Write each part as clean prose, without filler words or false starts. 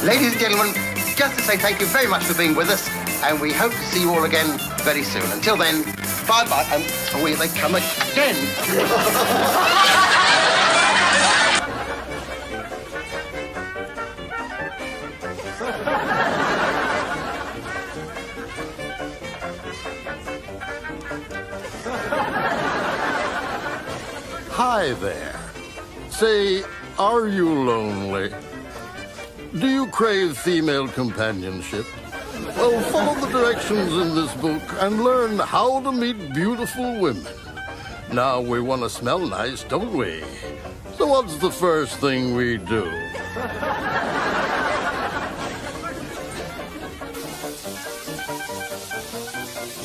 Ladies and gentlemen, just to say thank you very much for being with us, and we hope to see you all again very soon. Until then, bye-bye. Oh, here they come again. Hi there. Say, are you lonely? Do you crave female companionship? Well, follow the directions in this book and learn how to meet beautiful women. Now, we want to smell nice, don't we? So what's the first thing we do?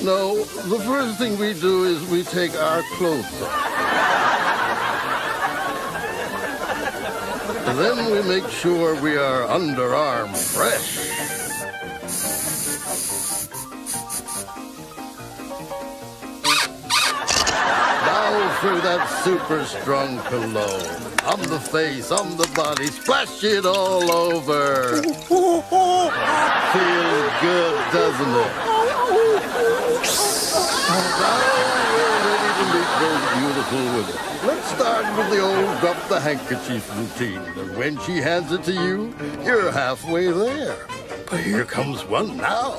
No, the first thing we do is we take our clothes off. And then we make sure we are underarm fresh. Now for that super strong cologne. On the face, on the body, splash it all over. Feels good, doesn't it? Now we're ready to meet those beautiful women. Let's start with the old drop the handkerchief routine. And when she hands it to you, you're halfway there. But here comes one now.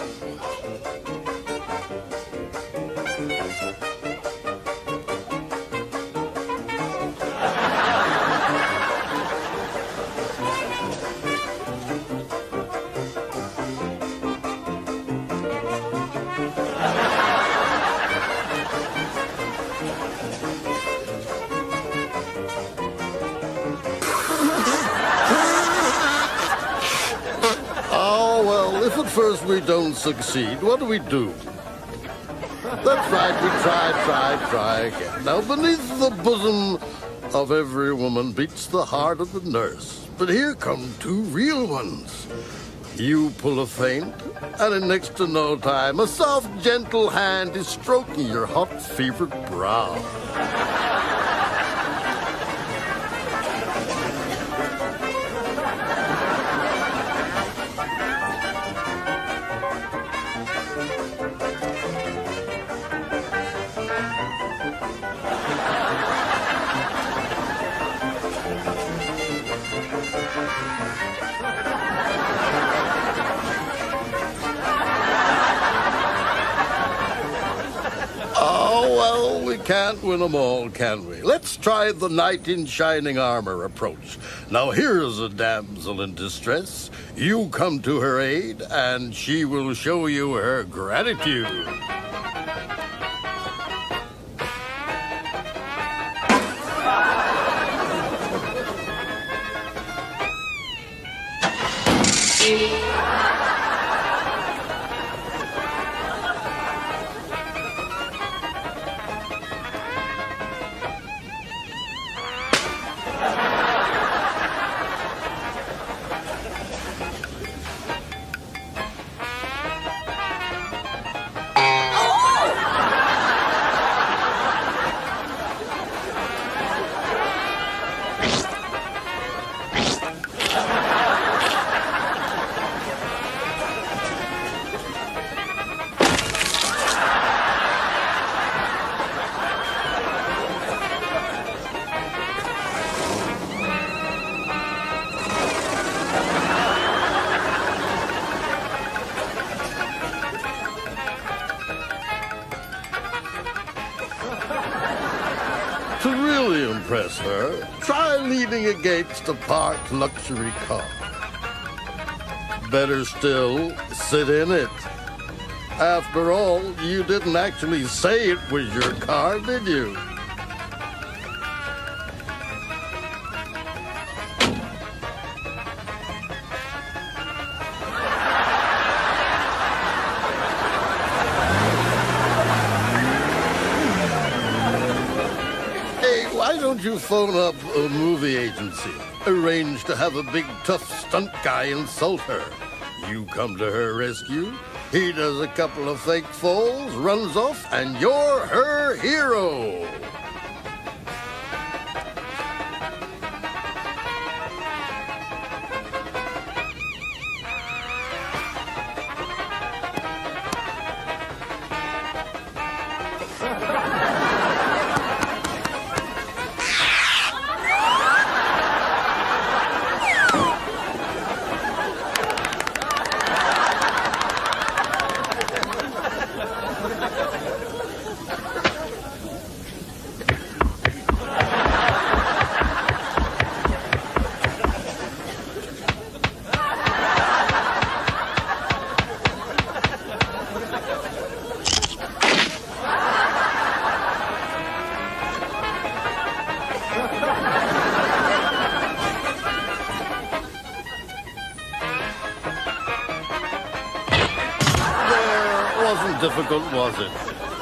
If at first we don't succeed, what do? That's right, we try again. Now, beneath the bosom of every woman beats the heart of the nurse. But here come two real ones. You pull a feint, and in next to no time, a soft, gentle hand is stroking your hot, fevered brow. we can't win them all, can we? Let's try the knight in shining armor approach. Now here's a damsel in distress. You come to her aid, and she will show you her gratitude. To really impress her, try leaning against a parked luxury car. Better still, sit in it. After all, you didn't actually say it was your car, did you? Why don't you phone up a movie agency? Arrange to have a big, tough stunt guy insult her. You come to her rescue, he does a couple of fake falls, runs off, and you're her hero! Wasn't difficult, was it?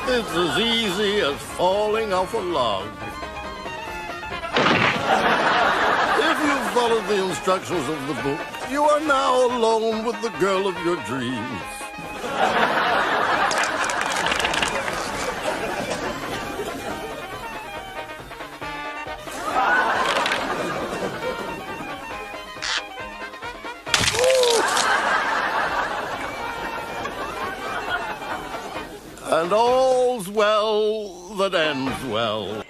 It's as easy as falling off a log. If you followed the instructions of the book, you are now alone with the girl of your dreams. And all's well that ends well.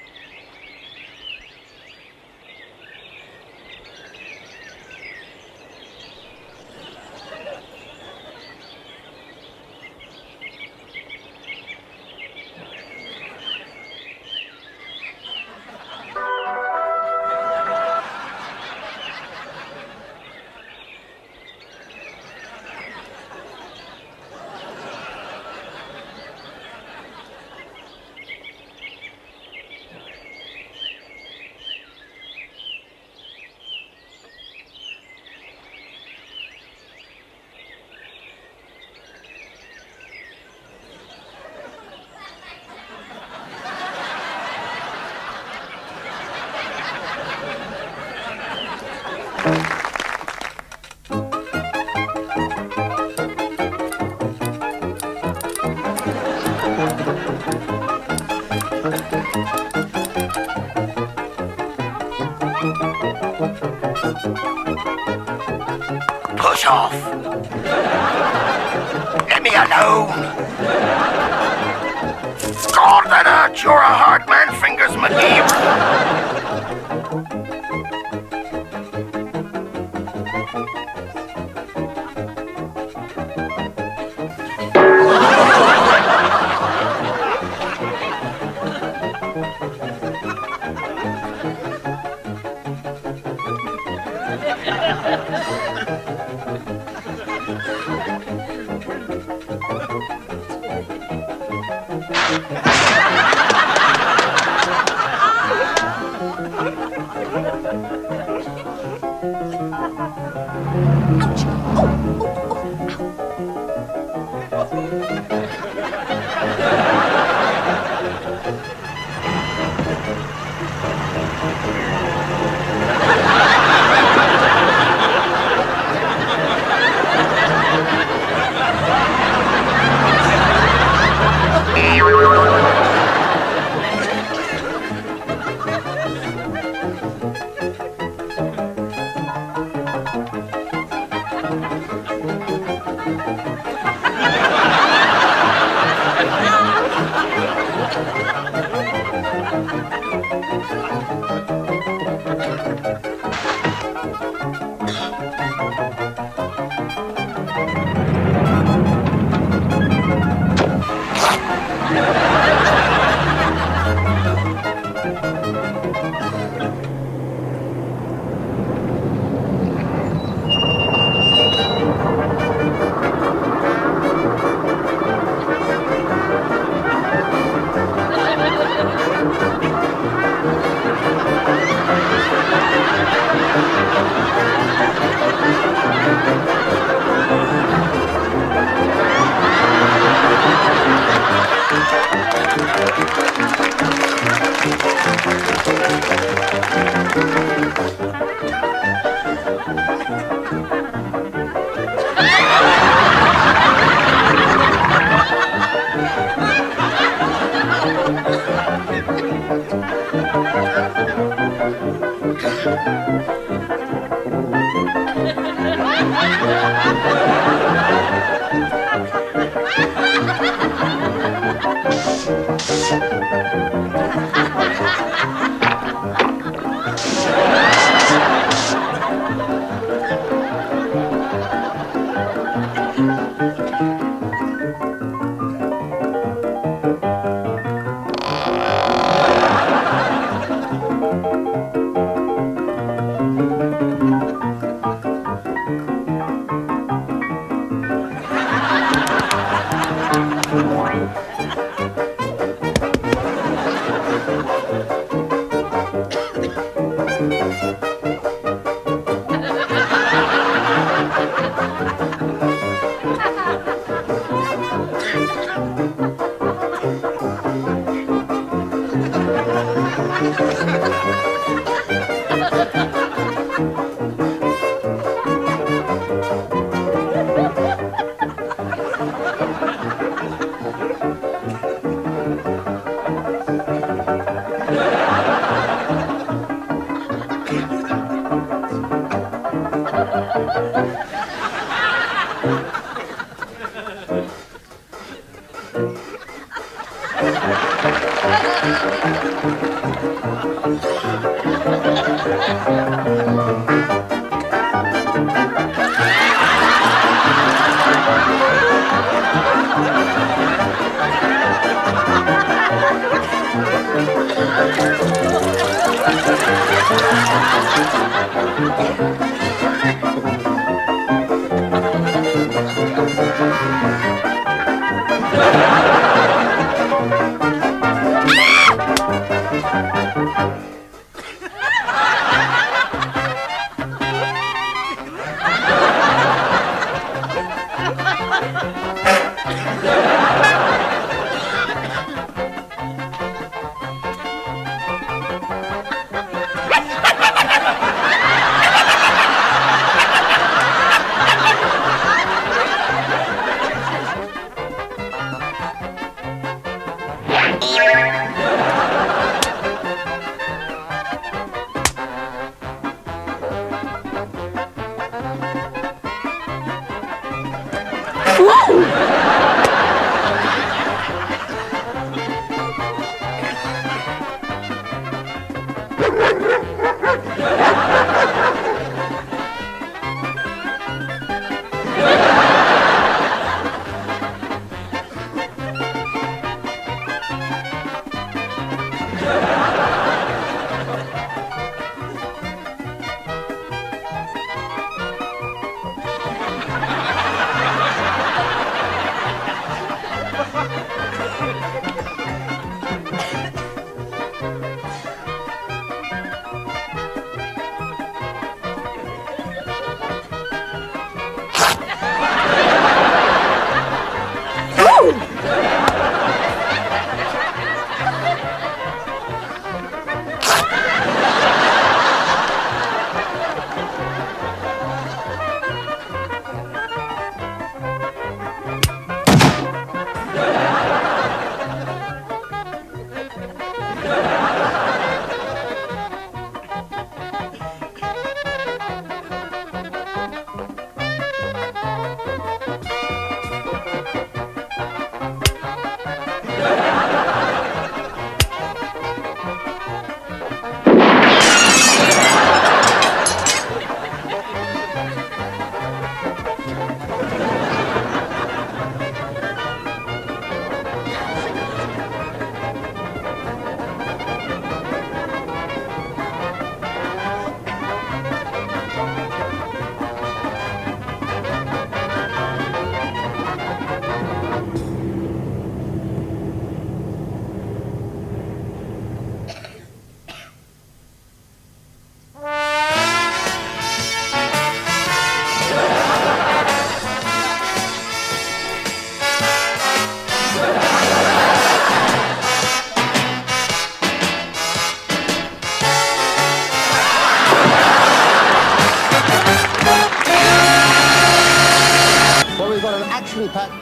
Push off! Let me alone! God, that hurt! You're a hard man, Fingers McGee!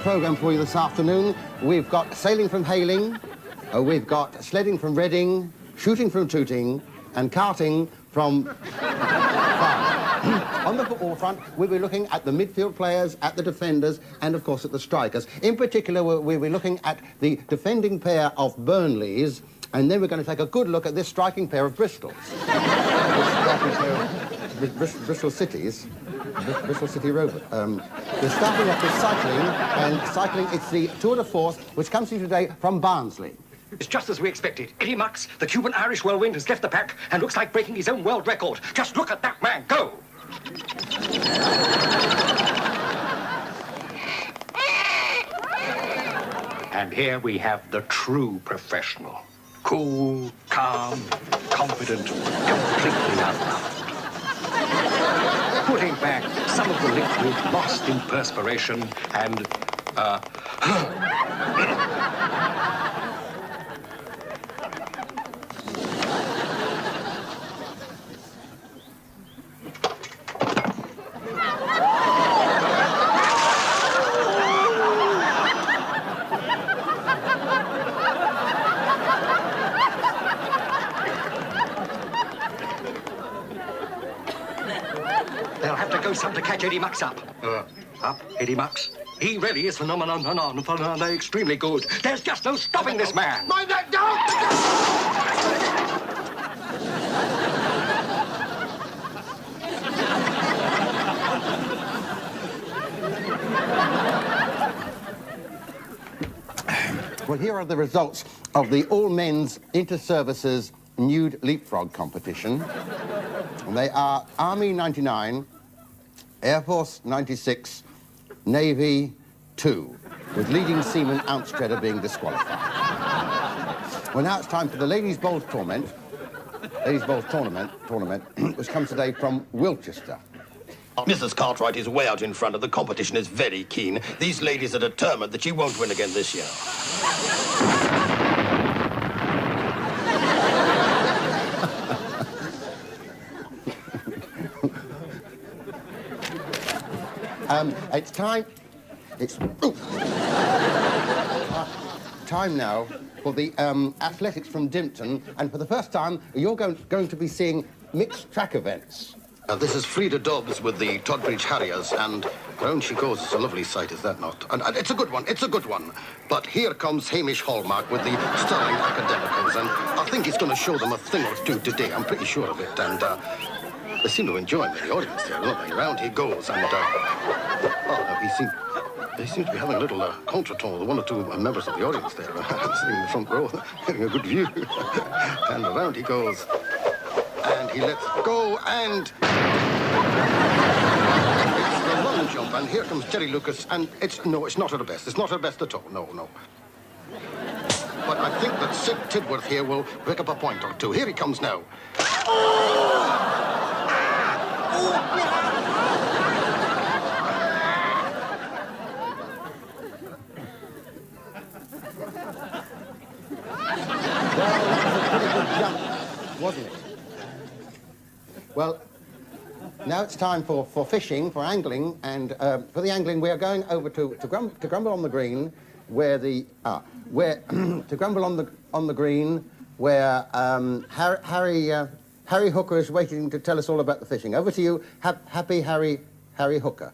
programme for you this afternoon. We've got sailing from Hailing, we've got sledding from Reading, shooting from Tooting, and karting from Farnham. On the football front, we'll be looking at the midfield players, at the defenders, and of course at the strikers. In particular, we'll be looking at the defending pair of Burnleys, and then we're going to take a good look at this striking pair of Bristols. Bristol Cities. Bristol City Rovers. We're starting off with cycling, it's the Tour de Force, which comes to you today from Barnsley. It's just as we expected. Eddie Mux, the Cuban-Irish whirlwind, has left the pack and looks like breaking his own world record. Just look at that man go! And here we have the true professional. Cool, calm, confident, completely unloved. Putting back some of the liquid lost in perspiration and, they'll have to go some to catch Eddie Mux up. Up, Eddie Mux? He really is phenomenally extremely good. There's just no stopping this man. Mind that dog! Well, here are the results of the all-men's inter-services nude leapfrog competition. And they are Army 99, Air Force 96, Navy 2, with leading seaman Ountstredder being disqualified. Well, now it's time for the Ladies' Bowls tournament, which comes today from Wilchester. Mrs. Cartwright is way out in front, and the competition is very keen. These ladies are determined that she won't win again this year. It's time now for the athletics from Dimpton, and for the first time, you're going to be seeing mixed track events. This is Frida Dobbs with the Todbridge Harriers, and round she goes. It's a lovely sight, is that not? And it's a good one, it's a good one. But here comes Hamish Hallmark with the Sterling Academicals, and I think he's going to show them a thing or two today. I'm pretty sure of it, and they seem to enjoy him in the audience there, don't they? Round he goes, and they seem to be having a little contretemps with one or two members of the audience there, sitting in the front row, getting a good view. And around he goes, and he lets go, and it's the long jump, and here comes Jerry Lucas, and it's not her best. It's not her best at all, no. But I think that Sid Tidworth here will pick up a point or two. Here he comes now. Wasn't it? Well, now it's time for fishing, for angling, and for the angling we are going over to Grumble on the Green, where to Grumble on the Green, where Harry Hooker is waiting to tell us all about the fishing. Over to you, happy Harry Hooker.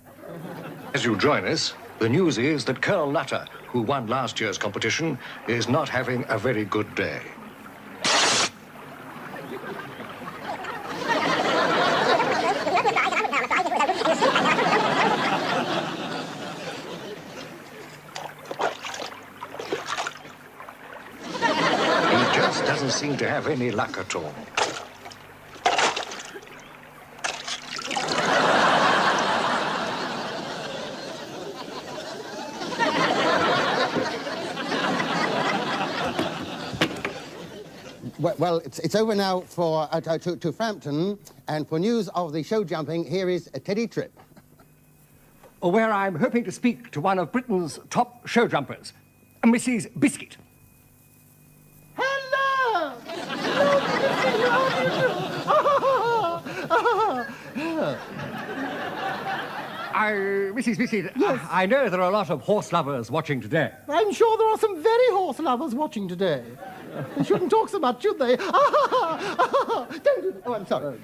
As you join us, the news is that Colonel Nutter, who won last year's competition, is not having a very good day. Doesn't seem to have any luck at all. Well, it's over now to Frampton, and for news of the show jumping, here is Teddy Tripp. Where I'm hoping to speak to one of Britain's top show jumpers, Mrs. Biscuit. Why, Mrs. Bissett, I know there are a lot of horse lovers watching today. I'm sure there are some very horse lovers watching today. They shouldn't talk so much, should they? Don't do that. Oh, I'm sorry.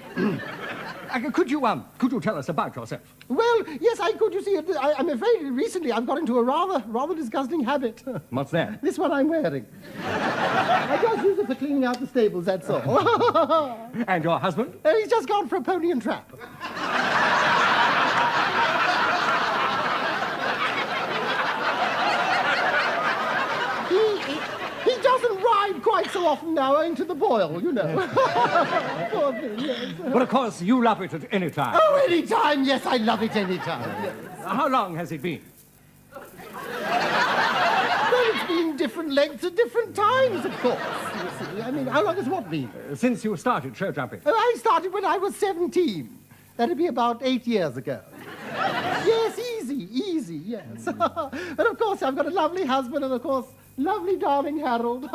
Could you tell us about yourself? Well, yes, I could. You see, I'm afraid recently I've got into a rather disgusting habit. What's that? This one I'm wearing. I just use it for cleaning out the stables, that's all. And your husband? He's just gone for a pony and trap. He doesn't ride quite so often now, owing to the boil, you know. Poor thing, yes. But of course, you love it at any time. Oh, any time, yes, I love it any time. Yes. How long has it been? Well, it's been different lengths at different times, of course. You see. I mean, how long has what been? Since you started show jumping. Oh, I started when I was 17. That'd be about 8 years ago. Yes, easy, yes. But of course, I've got a lovely husband and, of course, lovely darling Harold.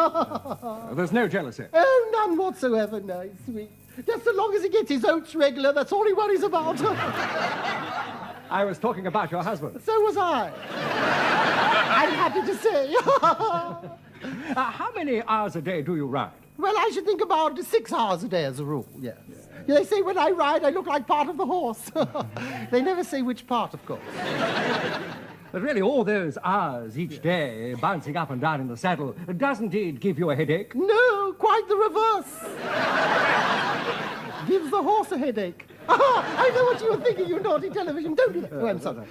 There's no jealousy. Oh, none whatsoever, no, he's sweet. Just so long as he gets his oats regular, that's all he worries about. I was talking about your husband. So was I. I'm happy to say. How many hours a day do you ride? Well, I should think about 6 hours a day as a rule, yes. Yeah, they say when I ride, I look like part of the horse. They never say which part, of course. But really, all those hours each day bouncing up and down in the saddle, doesn't it give you a headache? No, quite the reverse. Gives the horse a headache. I know what you were thinking, you naughty television. Don't do that. Oh, I'm sorry.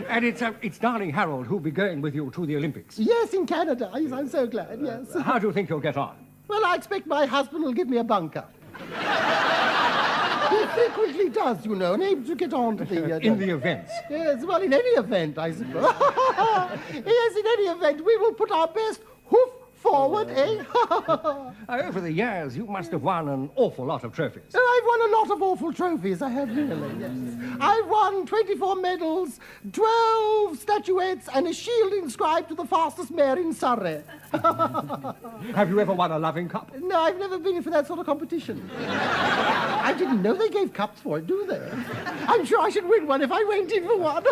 And it's darling Harold who'll be going with you to the Olympics. Yes, in Canada. Yes, I'm so glad, yes. How do you think you'll get on? Well, I expect my husband will give me a bunker. He frequently does, you know, and able to get on to the... in the events? Yes, well, in any event, I suppose. Yes, in any event, we will put our best hoof forward, eh? Over the years, you must have won an awful lot of trophies. Oh, I've won a lot of awful trophies, I have really, yes. I've won 24 medals, 12 statuettes, and a shield inscribed to the fastest mare in Surrey. Have you ever won a loving cup? No, I've never been in for that sort of competition. I didn't know they gave cups for it, do they? I'm sure I should win one if I went in for one.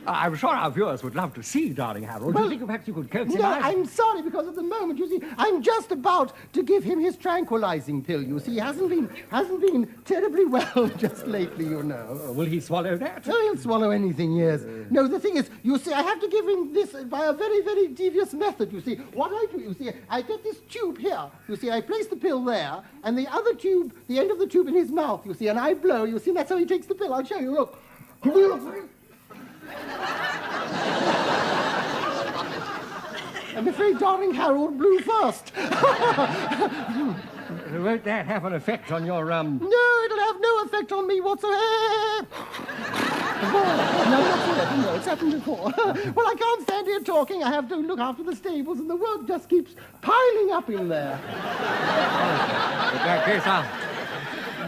I'm sure our viewers would love to see darling Harold. Do you think perhaps you could coax him No, out? I'm sorry, because at the moment, you see, I'm just about to give him his tranquilizing pill, you see. He hasn't been terribly well just lately, you know. Will he swallow that? Oh, he'll swallow anything, yes. No, the thing is, you see, I have to give him this by a very, very devious method, you see. What I do, you see, I get this tube here. You see, I place the pill there, and the other tube, the end of the tube in his mouth, you see, and I blow, you see, and that's how he takes the pill. I'll show you, look. I'm afraid darling Harold blew first. Won't that have an effect on your, No, it'll have no effect on me whatsoever. No, not yet. No, it's happened before. Well, I can't stand here talking. I have to look after the stables, and the work just keeps piling up in there. In that case,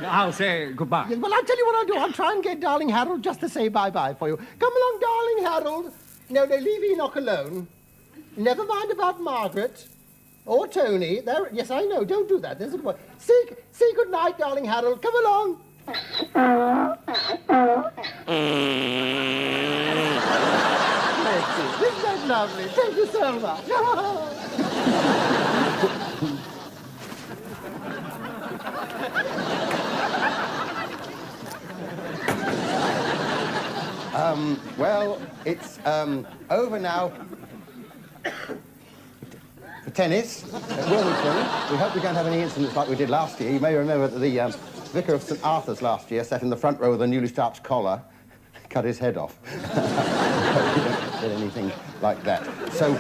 I'll say goodbye. Yes, well, I'll tell you what I'll do. I'll try and get darling Harold just to say bye-bye for you. Come along, darling Harold. No, leave Enoch alone. Never mind about Margaret. Or Tony. There, yes, I know. Don't do that. There's a good boy. Say good night, darling Harold. Come along. Thank you. Isn't that lovely? Thank you so much. Well, it's over now for tennis at Wilmington. We hope we don't have any incidents like we did last year. You may remember that the Vicar of St. Arthur's last year sat in the front row with a newly starched collar, cut his head off. We don't get anything like that. So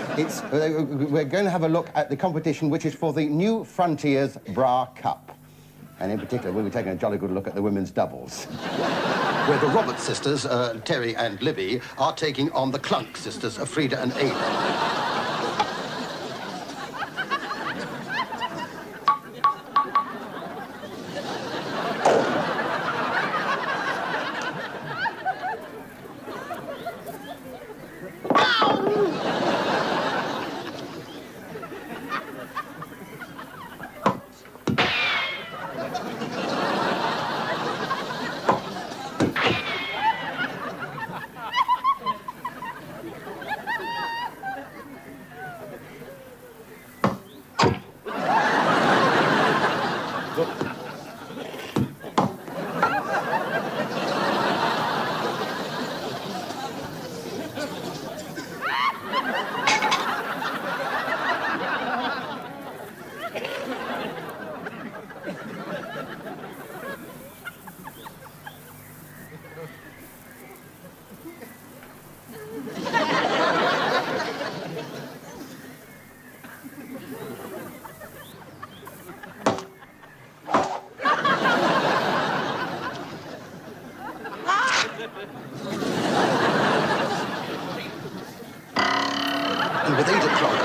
we're going to have a look at the competition, which is for the New Frontiers Bra Cup. And in particular, we'll be taking a jolly good look at the women's doubles. Where the Roberts sisters, Terry and Libby, are taking on the Clunk sisters, Frida and Ada.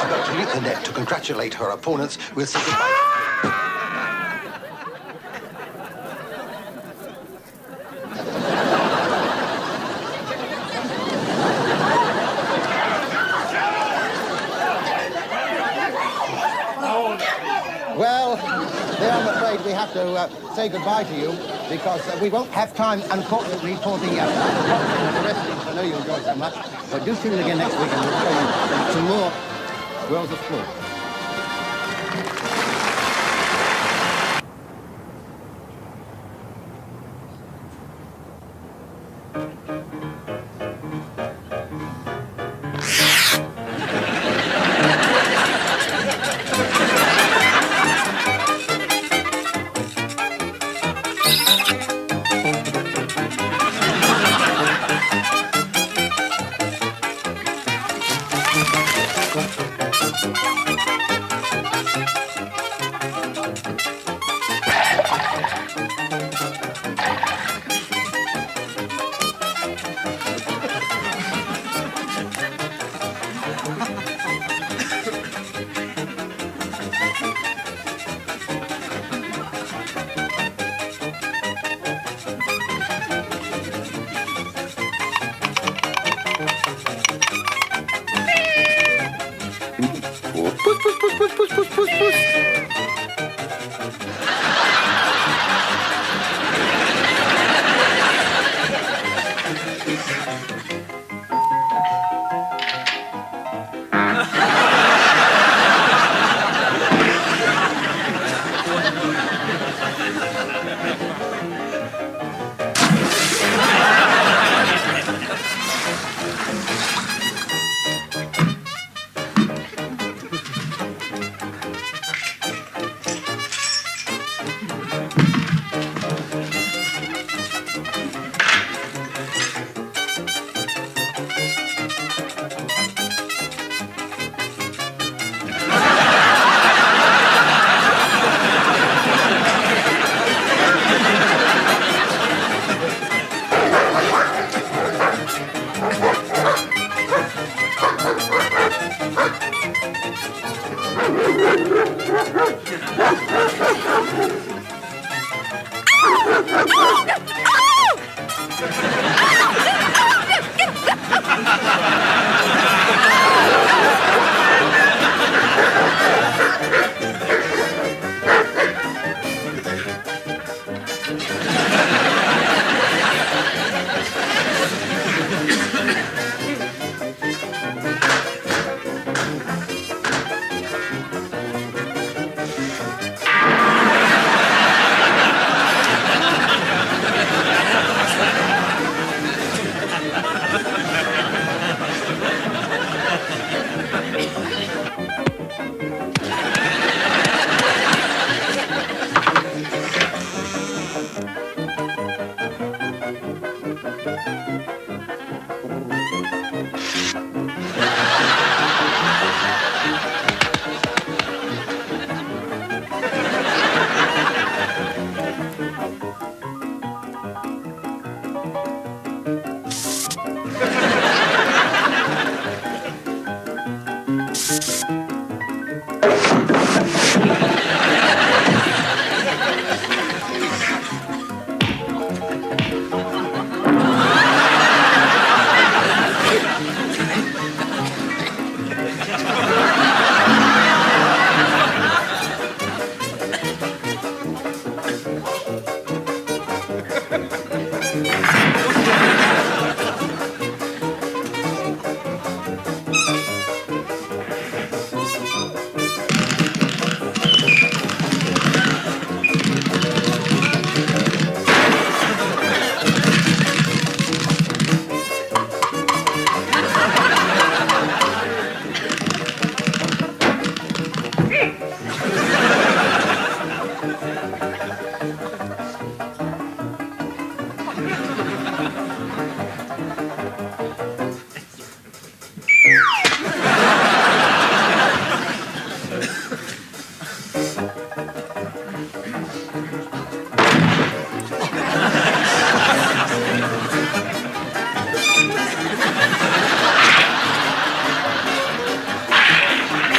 to go to the net to congratulate her opponents. We'll say goodbye. Well, then I'm afraid we have to say goodbye to you because we won't have time, unfortunately, for the wrestling. I know you enjoyed so much. But do tune in again next week and we'll show you some more Worlds of Sport.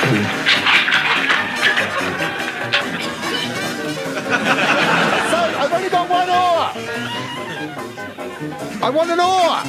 Son, I've only got one oar. I want an oar.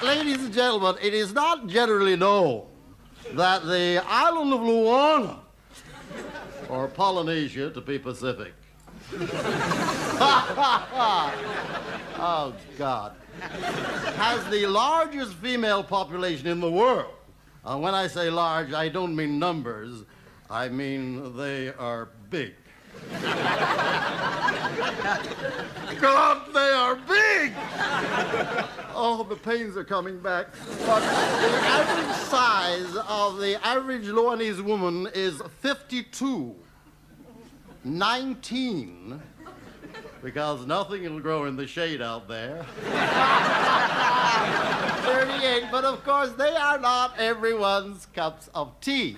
Ladies and gentlemen, it is not generally known that the island of Luana, or Polynesia to be Pacific, oh, God, has the largest female population in the world. When I say large, I don't mean numbers. I mean they are big. God, they are big! Oh, the pains are coming back. But the average size of the average Luanese woman is 52. 19, because nothing will grow in the shade out there. 38, but of course they are not everyone's cups of tea.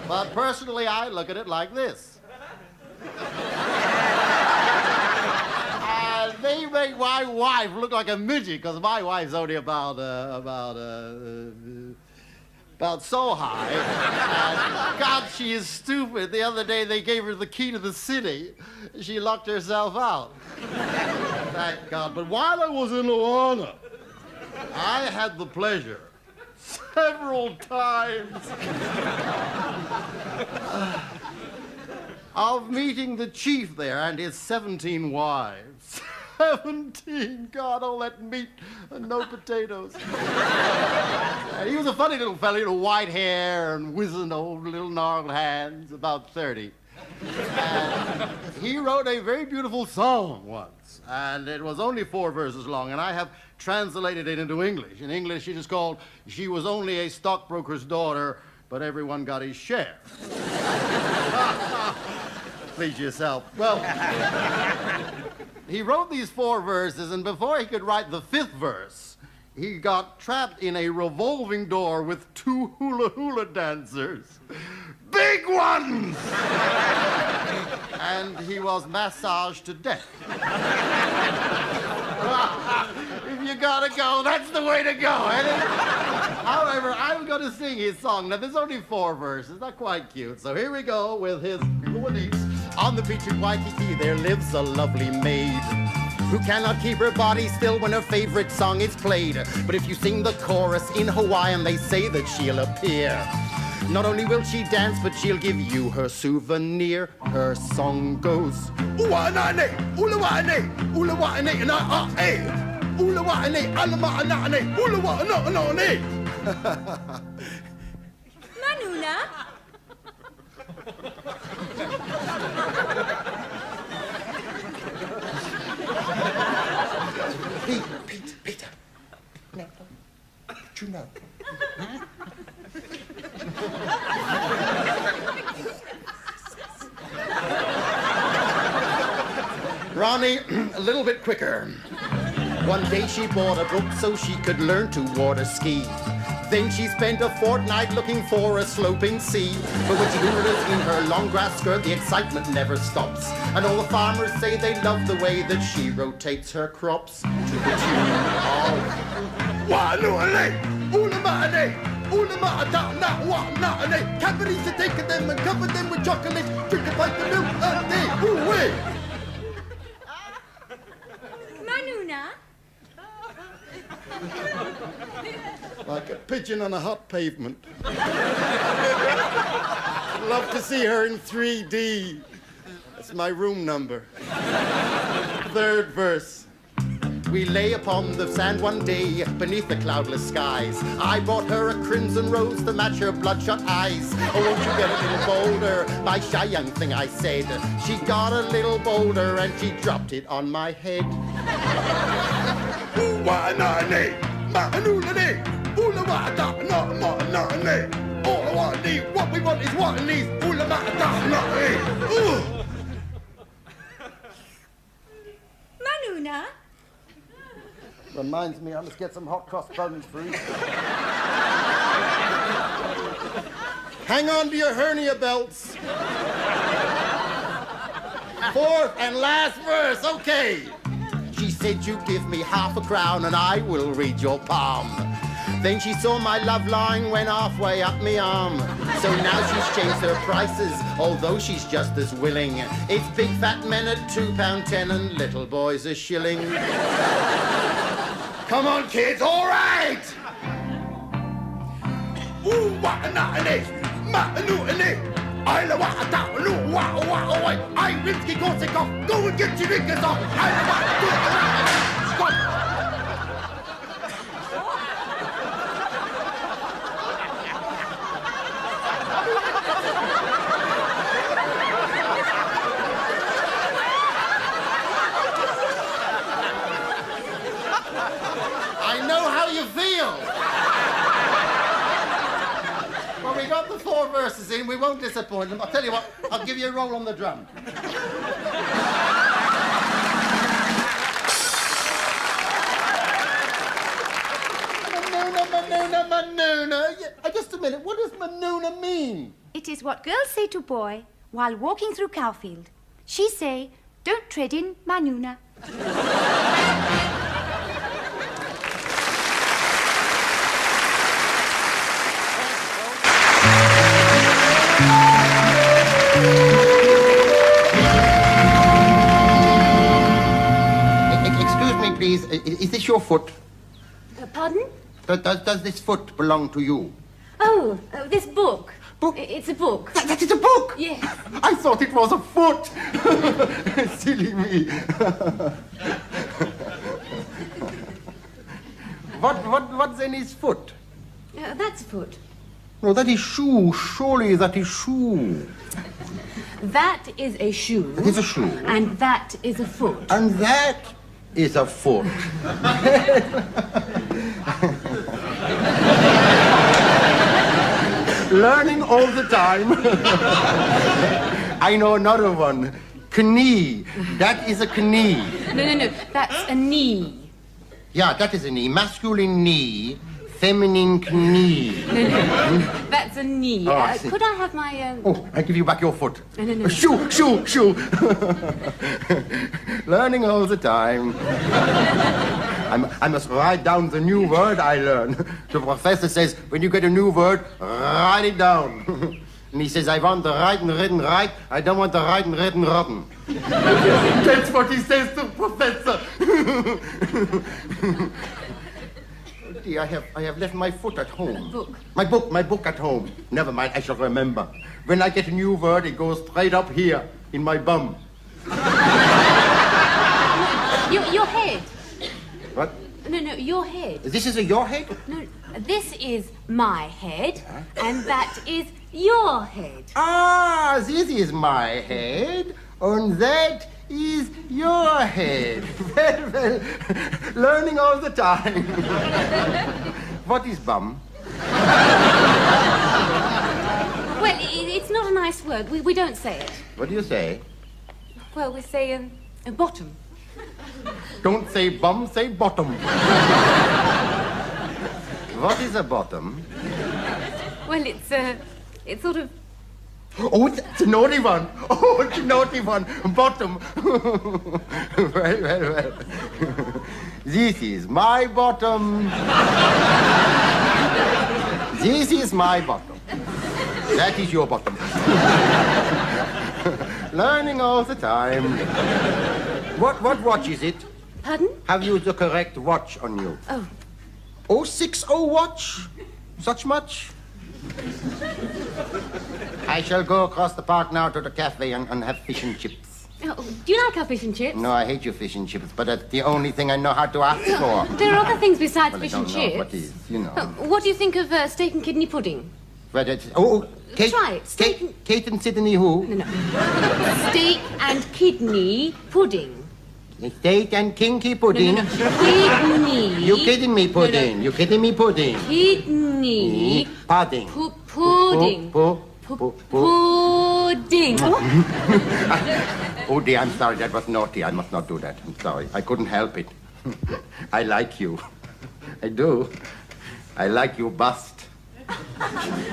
But personally, I look at it like this. They make my wife look like a midget, because my wife's only about so high. And God, she is stupid. The other day they gave her the key to the city. She locked herself out. Thank God. But while I was in Luana, I had the pleasure several times of meeting the chief there and his 17 wives. 17, God, all that meat and no potatoes. And he was a funny little fellow, white hair and wizened old little gnarled hands, about 30. And he wrote a very beautiful song once, and it was only 4 verses long, and I have translated it into English. In English, it is called, "She was only a stockbroker's daughter, but everyone got his share." Please yourself. Well, he wrote these 4 verses, and before he could write the 5th verse, he got trapped in a revolving door with 2 hula-hula dancers. Big ones! And he was massaged to death. If you gotta go, that's the way to go, isn't it? However, I'm gonna sing his song. Now, there's only 4 verses, not quite cute. So here we go with his Luanese. On the beach in Waikiki, there lives a lovely maid who cannot keep her body still when her favorite song is played. But if you sing the chorus in Hawaiian, they say that she'll appear. Not only will she dance, but she'll give you her souvenir. Her song goes, "Uanane, ulawane, ulawane, na a, ulawane, alamaanane, ulawane." Manuna? Peter. No. Don't you know? Johnny, a little bit quicker. One day she bought a book so she could learn to water ski. Then she spent a fortnight looking for a sloping sea. But when she hooters in her long grass skirt, the excitement never stops. And all the farmers say they love the way that she rotates her crops to the tune of Companies are taking them and cover them with chocolate. Drink a pint of milk a day. Ooh-wee. Manuna? like a pigeon on a hot pavement. Love to see her in 3D. That's my room number. Third verse. We lay upon the sand one day beneath the cloudless skies. I brought her a crimson rose to match her bloodshot eyes. Oh, won't you get a little bolder, my shy young thing, I said. She got a little bolder and she dropped it on my head. What we want is what and these. Manuna? Reminds me I must get some hot cross buns for Easter. Hang on to your hernia belts. Fourth and last verse, okay. She said, you give me half a crown and I will read your palm. Then she saw my love line went halfway up me arm. So now she's changed her prices, although she's just as willing. It's big fat men at £2.10 and little boys a shilling. Come on, kids, all right! Ooh, what a night it is! I love what I don't know, what I Rimsky Korsakov, go and get your knickers off! I know how you feel. Well, we got the 4 verses in. We won't disappoint them. I'll tell you what, I'll give you a roll on the drum. Manuna. Just a minute, what does Manuna mean? It is what girls say to boy while walking through cowfield. She say, don't tread in Manuna. Excuse me, please. Is this your foot? Pardon? Does this foot belong to you? Oh, this book. Book? It's a book. That is a book? Yes. I thought it was a foot. Silly me. What's in his foot? That's a foot. No, that is shoe. Surely that is shoe. That is a shoe. It is a shoe. And that is a foot. And that is a foot. Learning all the time. I know another one. Knee. That is a knee. No. That's a knee. Yeah, that is a knee. Masculine knee. Feminine knee. No. That's a knee. Oh, I see. Could I have my... Oh, I give you back your foot. No. Shoe. Learning all the time. I must write down the new word I learn. The professor says, when you get a new word, write it down. And he says, I want the right and red and right. I don't want the right and red and rotten. That's what he says to the professor. Oh dear, I have left my foot at home. Book. My book at home. Never mind, I shall remember. When I get a new word, it goes straight up here, in my bum. Your head. What? No, your head. This is your head? No, this is my head, and that is your head. Ah, this is my head, and that is your head. Well, learning all the time. What is bum? Well, it's not a nice word. We don't say it. What do you say? Well, we say bottom. Don't say bum, say bottom. What is a bottom? Well, it's sort of... Oh, it's a naughty one. Oh, it's a naughty one. Bottom. Well. This is my bottom. This is my bottom. That is your bottom. Learning all the time. What watch is it? Pardon? Have you the correct watch on you? Oh. 060 watch? Such much? I shall go across the park now to the cafe and have fish and chips. Oh, do you like our fish and chips? No, I hate your fish and chips, but that's the only thing I know how to ask for. There are other things besides Well, fish I and don't know chips. what is, you know. What do you think of steak and kidney pudding? But it's, Kate, Try it. Steak and... Kate and Sydney who? No. Steak and kidney pudding. Steak and kinky pudding. No. Kidney. You kidding me, pudding? No. You kidding me, pudding? Kidney. Pudding. Pudding. Pudding. Oh dear, I'm sorry, that was naughty. I must not do that. I'm sorry. I couldn't help it. I like you. I do. I like you bust.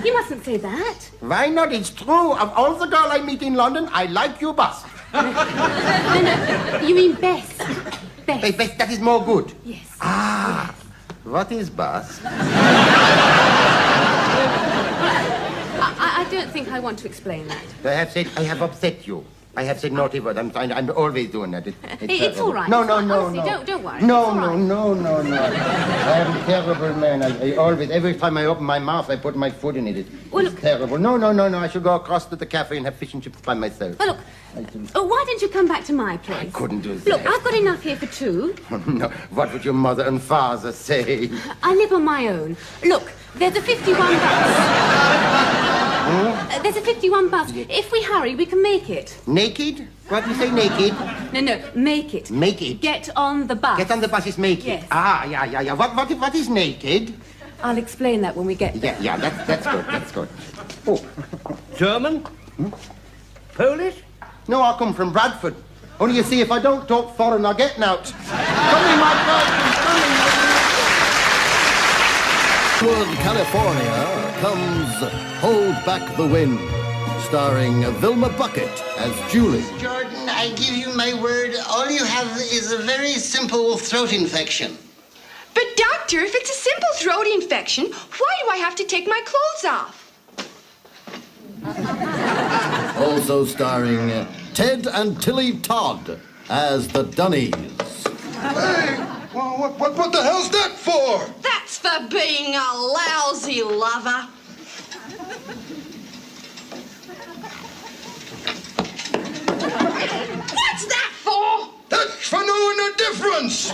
You mustn't say that. Why not? It's true. Of all the girls I meet in London, I like you bust. No. You mean best. Best. Best, that is more good. Yes. Ah, what is bust? I don't think I want to explain that. I have upset you. I have said naughty words. I'm always doing that. It's all right. No. Honestly, don't worry. No. It's all right. I am a terrible man. I always, every time I open my mouth, I put my foot in it. It's terrible. No. I should go across to the cafe and have fish and chips by myself. Well, look, why don't you come back to my place? I couldn't do that. Look, I've got enough here for two. No, what would your mother and father say? I live on my own. Look, there's a 51 bus. There's a 51 bus. If we hurry, we can make it. Naked? What do you say, naked? No, make it. Make it? Get on the bus. Get on the bus is make it. Yes. Ah, yeah. What is naked? I'll explain that when we get there. Yeah, that's good. Oh. German? Polish? No, I come from Bradford. Only you see, if I don't talk foreign, I'll get out. Come in, my Toward California comes Hold Back the Wind, starring Vilma Bucket as Julie. Jordan, I give you my word, all you have is a very simple throat infection. But doctor, if it's a simple throat infection, why do I have to take my clothes off? Also starring Ted and Tilly Todd as the Dunnies. Hey, well, what the hell's that for? That's for being a lousy lover. What's that for? That's for knowing the difference.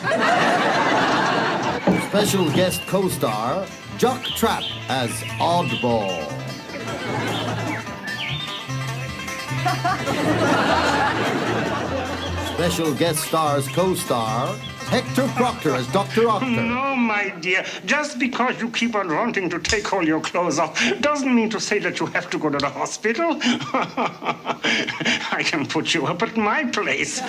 Special guest co-star Jock Trapp as Oddball. Special guest stars co-star Hector Proctor as Dr. Octor. No, my dear. Just because you keep on wanting to take all your clothes off doesn't mean to say that you have to go to the hospital. I can put you up at my place.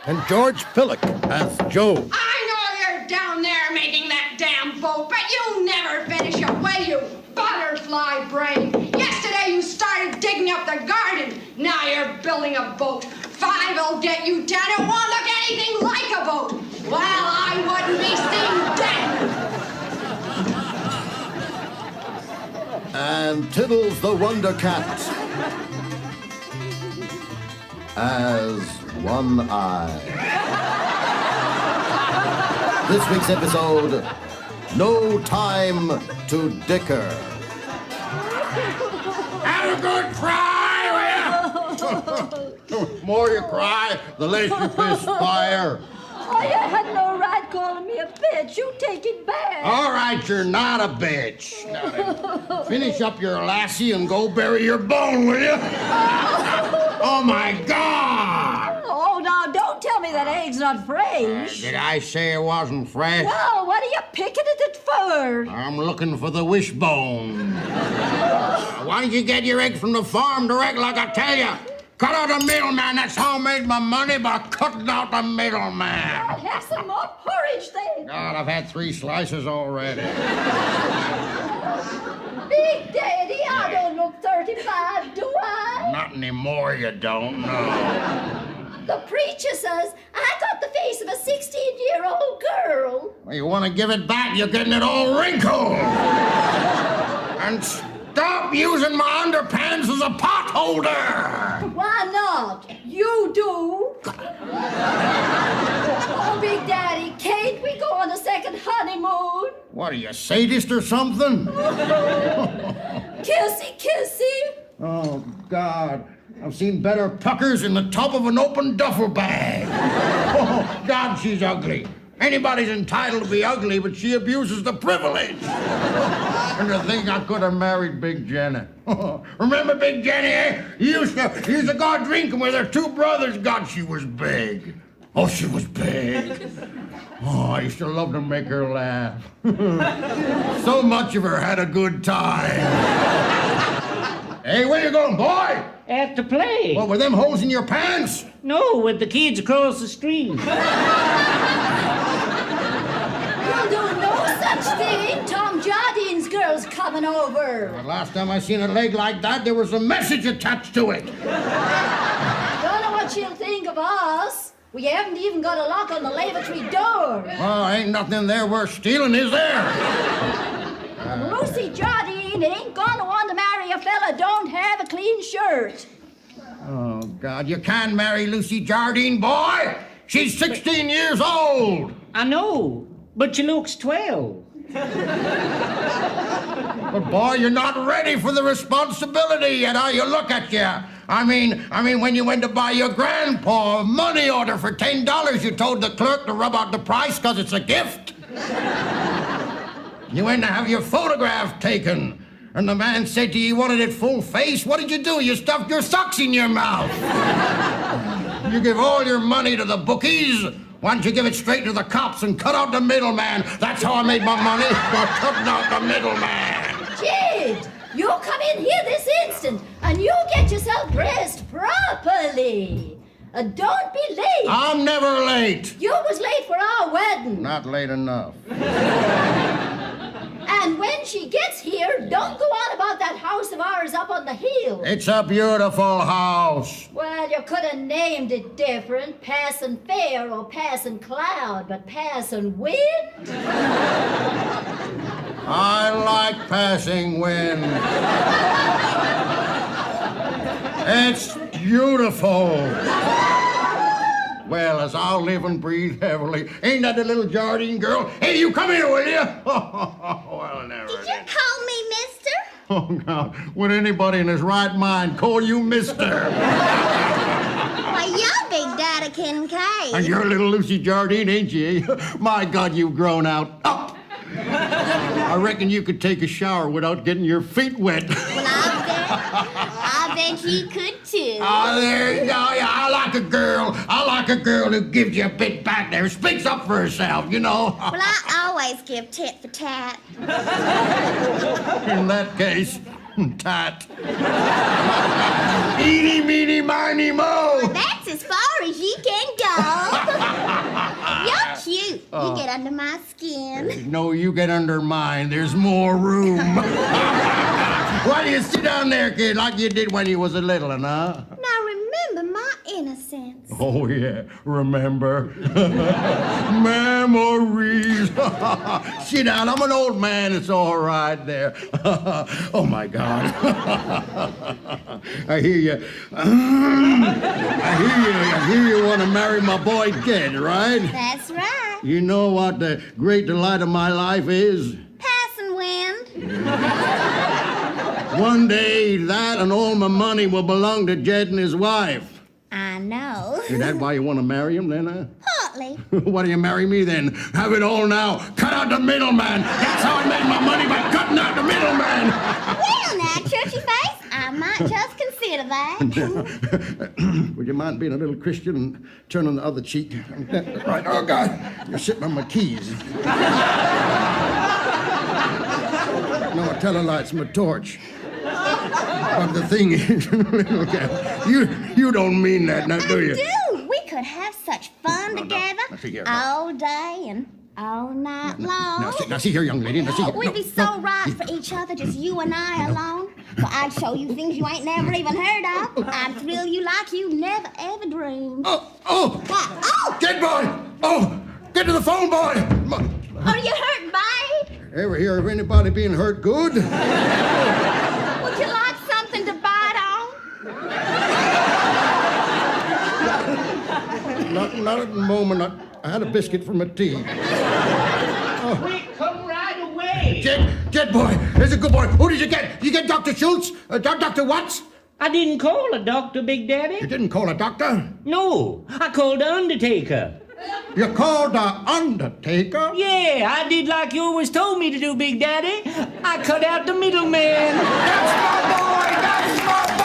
And George Pillock as Joe. I know you're down there making that damn boat, but you'll never finish it, will you? Butterfly brain. Yesterday you started digging up the garden. Now you're building a boat. 5 will get you 10. It won't look anything like a boat. Well, I wouldn't be seen dead. And Tiddles the Wonder Cat as One Eye. This week's episode, No Time to Dicker. Have a good cry, will you? More you cry, the less you perspire. Oh, you had no right calling me a bitch. You take it back. All right, you're not a bitch. Now then, finish up your lassie and go bury your bone, will you? Oh, my God! Oh, now don't tell me that egg's not fresh. Did I say it wasn't fresh? No, what are you picking at it for? I'm looking for the wishbone. Why don't you get your eggs from the farm direct like I tell you? Cut out the middleman. That's how I made my money, by cutting out the middleman. I'll have some more porridge then. God, I've had 3 slices already. Big Daddy, I don't look 35, do I? Not anymore, you don't know. The preacher says I got the face of a 16-year-old girl. Well, you want to give it back, you're getting it all wrinkled. And stop using my underpants as a pot holder. Why not? You do. Oh, Big Daddy, can't we go on a second honeymoon? What, are you a sadist or something? Kissy, kissy. Oh, God. I've seen better puckers in the top of an open duffel bag. Oh, God, she's ugly. Anybody's entitled to be ugly, but she abuses the privilege. And to think I could have married Big Jenny. Remember Big Jenny, eh? You used to go drinking with her 2 brothers. God, she was big. Oh, she was big. Oh, I used to love to make her laugh. So much of her had a good time. Hey, where you going, boy? Out to play. What, with them holes in your pants? No, with the kids across the street. You'll do no such thing. Tom Jardine's girl's coming over. The last time I seen a leg like that, there was a message attached to it. Don't know what she'll think of us. We haven't even got a lock on the lavatory door. Oh, ain't nothing there worth stealing, is there? Lucy Jardine ain't gonna want to marry a fella don't have a clean shirt. Oh, God, you can't marry Lucy Jardine, boy. She's 16 years old. I know, but she looks 12. But, boy, you're not ready for the responsibility yet, how you look at you. I mean, when you went to buy your grandpa a money order for $10, you told the clerk to rub out the price because it's a gift. You went to have your photograph taken, and the man said to you wanted it full face. What did you do? You stuffed your socks in your mouth. You give all your money to the bookies. Why don't you give it straight to the cops and cut out the middleman? That's how I made my money, by cutting out the middleman. Kid, you come in here this instant, and you get yourself dressed properly. Don't be late. I'm never late. You was late for our wedding. Not late enough. And when she gets here, don't go on about that house of ours up on the hill. It's a beautiful house. Well, you could have named it different. Passing Fair or Passing Cloud, but Passing Wind? I like passing wind. It's beautiful. Well, as I'll live and breathe heavily. Ain't that the little Jardine girl? Hey, you come here, will you? Well, never. Did you call me mister? Oh, God. Would anybody in his right mind call you mister? Why, you're Big Daddy Kincaid. And you're little Lucy Jardine, ain't you? My God, you've grown out. Up! I reckon you could take a shower without getting your feet wet. Well, I bet you could too. Oh, there you go. Yeah, I like a girl who gives you a bit back there, speaks up for herself, you know. Well, I always give tit for tat. In that case, tat. Eeny, meeny, miny, mo. Well, that's as far as you can go. You're cute. You get under my skin. No, you get under mine. There's more room. Why do you sit down there, kid, like you did when you was a little one, huh? Now remember my innocence. Oh, yeah, remember. Memories. Sit down, I'm an old man, it's all right there. Oh, my God. I hear you. I hear you want to marry my boy Ted, right? That's right. You know what the great delight of my life is? Passing wind. One day, that and all my money will belong to Jed and his wife. I know. Is that why you want to marry him, then, huh? Partly. Why do you marry me, then? Have it all now. Cut out the middleman. That's how I made my money, by cutting out the middleman. Well, now, churchy face, I might just consider that. Would you mind being a little Christian and turning the other cheek? Right, oh, God. You're sitting on my keys. No, a tail light's my torch. But the thing is, little cat, you don't mean that, now, do you? I do. We could have such fun together Now, see here. all day and all night long. Now, see here, young lady. Now, see here. We'd be so right for each other, just you and I alone. Well, I'd show you things you ain't never even heard of. I'd thrill you like you never ever dreamed. Oh! Oh! Dead boy! Oh! Get to the phone, boy! Are you hurt, babe? Ever hear of anybody being hurt good? Would you like something to bite on? Not at the moment. I had a biscuit for my tea. Quick, come right away. Jet boy, there's a good boy. Who did you get? You get Dr. Schultz? Dr. Watts? I didn't call a doctor, Big Daddy. You didn't call a doctor? No, I called the undertaker. You called the undertaker? Yeah, I did like you always told me to do, Big Daddy. I cut out the middleman. That's my boy! That's my boy!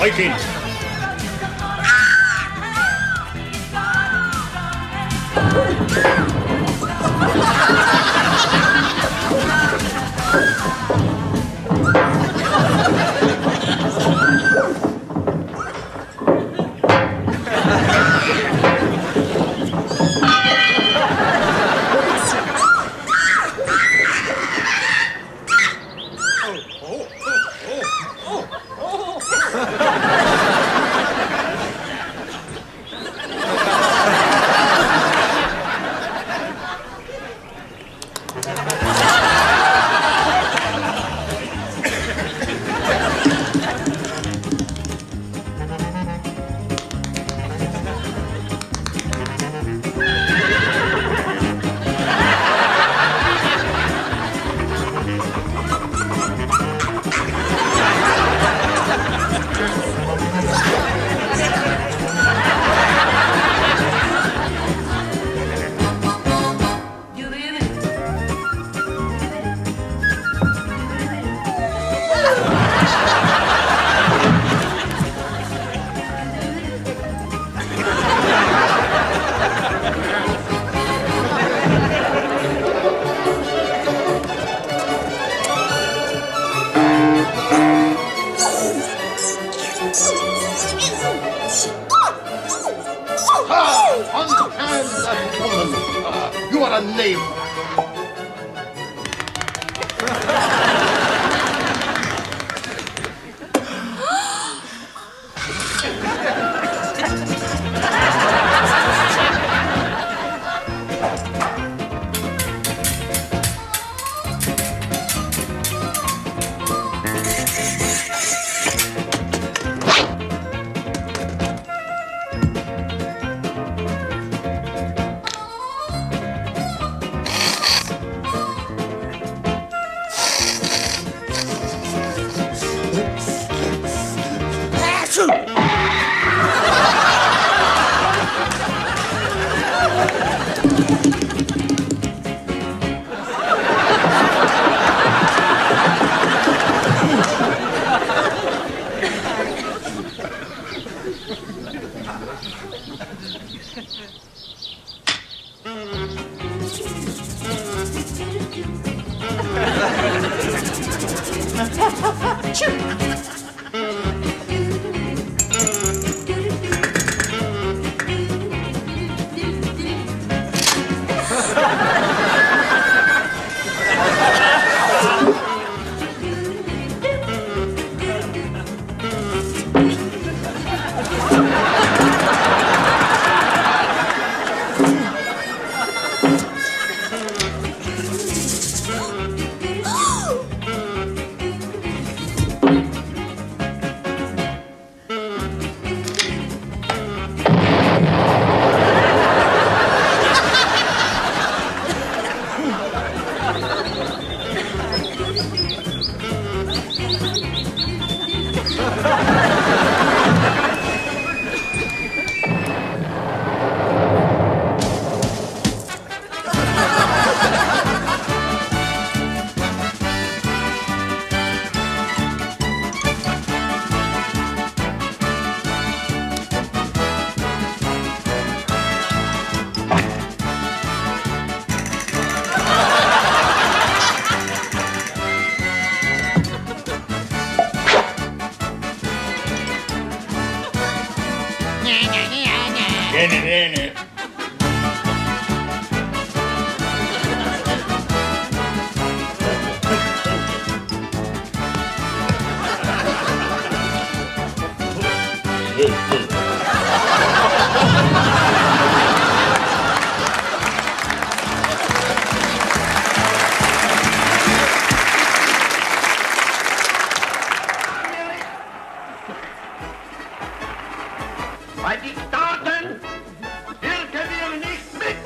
Vikings! Unhand that woman! You are a knave! Bei Diktaten wirken wir nicht mit.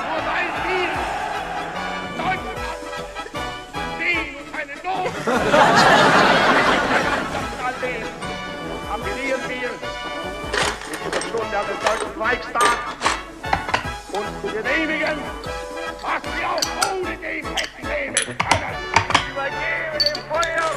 Nur weil wir Deutschland sehen keine Not. Appellieren wir in der Stunde an den Deutschen Reichstag, uns zu genehmigen, was wir auch ohne den hätten nehmen können. Übergeben dem Feuer.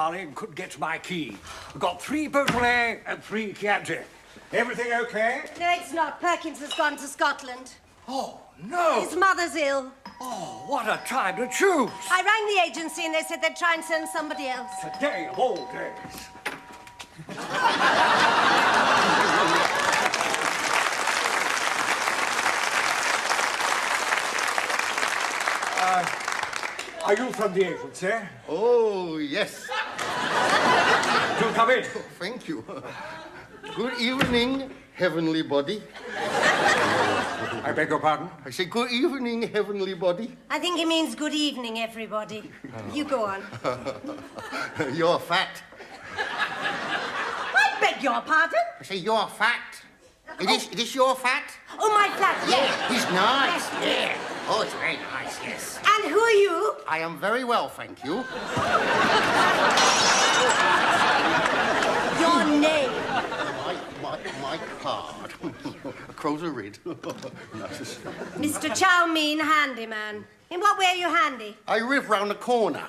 darling, couldn't get to my key. We've got 3 Beaujolais and 3 Chianti. Everything okay? No, it's not. Perkins has gone to Scotland. Oh, no. His mother's ill. Oh, what a time to choose. I rang the agency and they said they'd try and send somebody else. Today of all days. Are you from the agency? Oh, yes. Do come in. Oh, thank you. Good evening, heavenly body. I beg your pardon? I say good evening, heavenly body. I think he means good evening, everybody. You go on. You're fat. I beg your pardon? I say you're fat. It is your fat? Oh, my flat, yes. It's nice, yeah. Oh, it's very nice, yes. And who are you? I am very well, thank you. Your name? My card. Crow's red. Mr. Chow Mein Handyman. In what way are you handy? I live round the corner.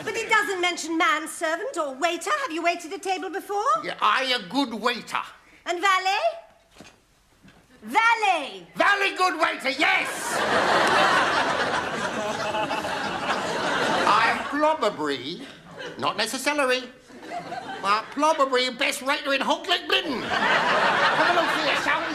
But it doesn't mention manservant or waiter. Have you waited at table before? Yeah, I a good waiter. And valet? Valet! Very good waiter, yes! I'm probably, not necessarily, but probably best waiter in Hocklet Britain. Have a look here, shall we?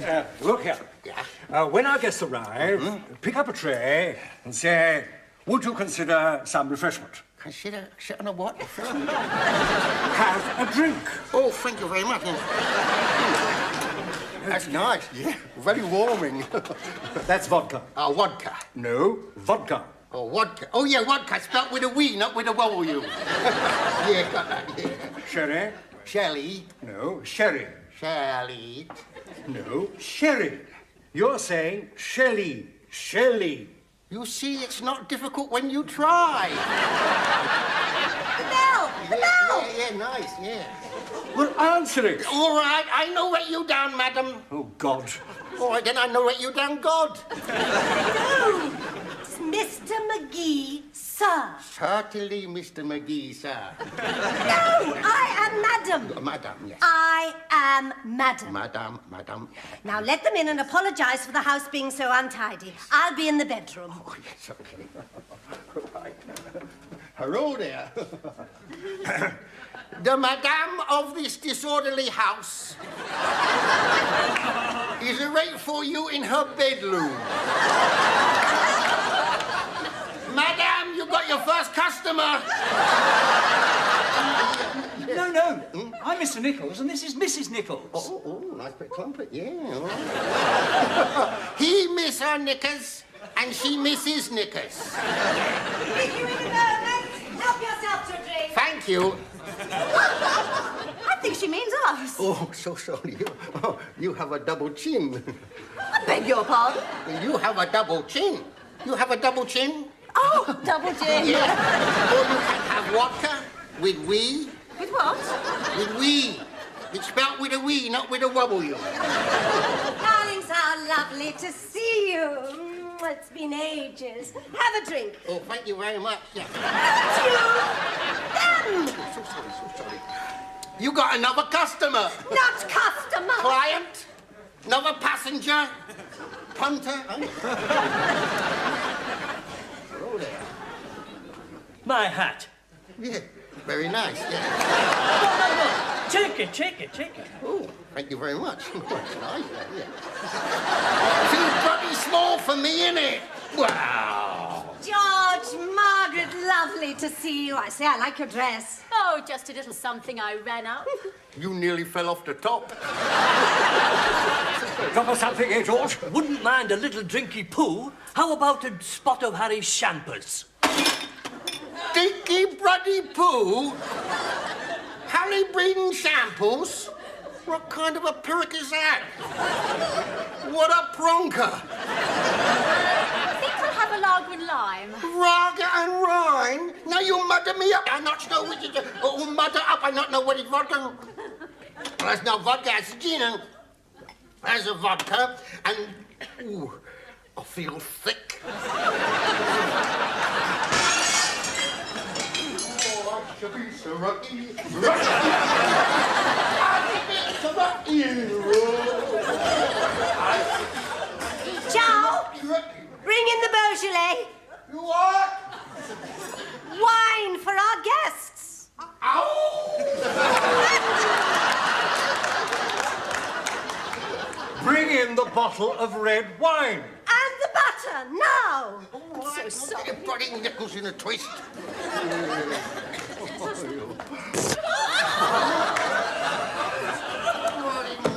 Here. Look here. Yeah. When our guests arrive, pick up a tray and say, would you consider some refreshment? Consider a what? Have a drink. Oh, thank you very much. That's nice. Yeah, very warming. That's vodka. Vodka. No, vodka. Oh, vodka. Oh, yeah, vodka. Spelt with a W, not with a W. Yeah, got that, yeah. Sherry? Shelley. No, sherry. Shelley. No, sherry. You're saying Shelley. Shelley. You see, it's not difficult when you try. The bell! The bell! Yeah, nice, yeah. Well, answer it. All right, I know where you down, madam. Oh, God. All right, then I know where you down, God. No! It's Mr. McGee, sir. Certainly, Mr. McGee, sir. No, I am madam. Madam, yes. I am madam. Madam. Now let them in and apologize for the house being so untidy. I'll be in the bedroom. Oh, yes, okay. Right. Hello there. The madame of this disorderly house is arrayed for you in her bedroom. Madame, you got your first customer. No. I'm Mr. Nichols, and this is Mrs. Nichols. Oh, nice bit clumpet, yeah. All right. He miss her knickers, and she misses knickers. Meet you in a moment. Help yourself to a drink. Thank you. I think she means us. Oh, so sorry. You have a double chin. I beg your pardon? You have a double chin. You have a double chin? Oh, double chin. Yeah. Or you can have vodka with we. With what? With we. It's spelled with a we, not with a W. Darlings, how lovely to see you. It's been ages. Have a drink. Oh, thank you very much. Yeah. So sorry. You got another customer. Not customer. Client. Another passenger. Punter. Oh, there. My hat. Yeah, very nice, yeah. No. Take it. Oh, thank you very much. That's nice, yeah. Too bloody small for me, innit? Wow. George, Margaret, lovely to see you. I say, I like your dress. Oh, just a little something I ran out. You nearly fell off the top. Drop us something, eh, George? Wouldn't mind a little drinky poo. How about a spot of Harry's champers? Dinky bloody poo? Harry breeding shambles? What kind of a pirk is that? What a pronker! I think I'll have a lager and lime. Lager and wine? Now you mudder me up. I'm not sure which is... Oh, mudder up. I not know what is vodka. Well, that's not vodka. It's gin. There's a vodka. And... Ooh, I feel thick. to be so rocky, rocky. So rocky. Ciao! Bring in the Beaujolais. You what? Wine for our guests. Bring in the bottle of red wine. And the butter, now. So sorry. Putting nickels in a twist.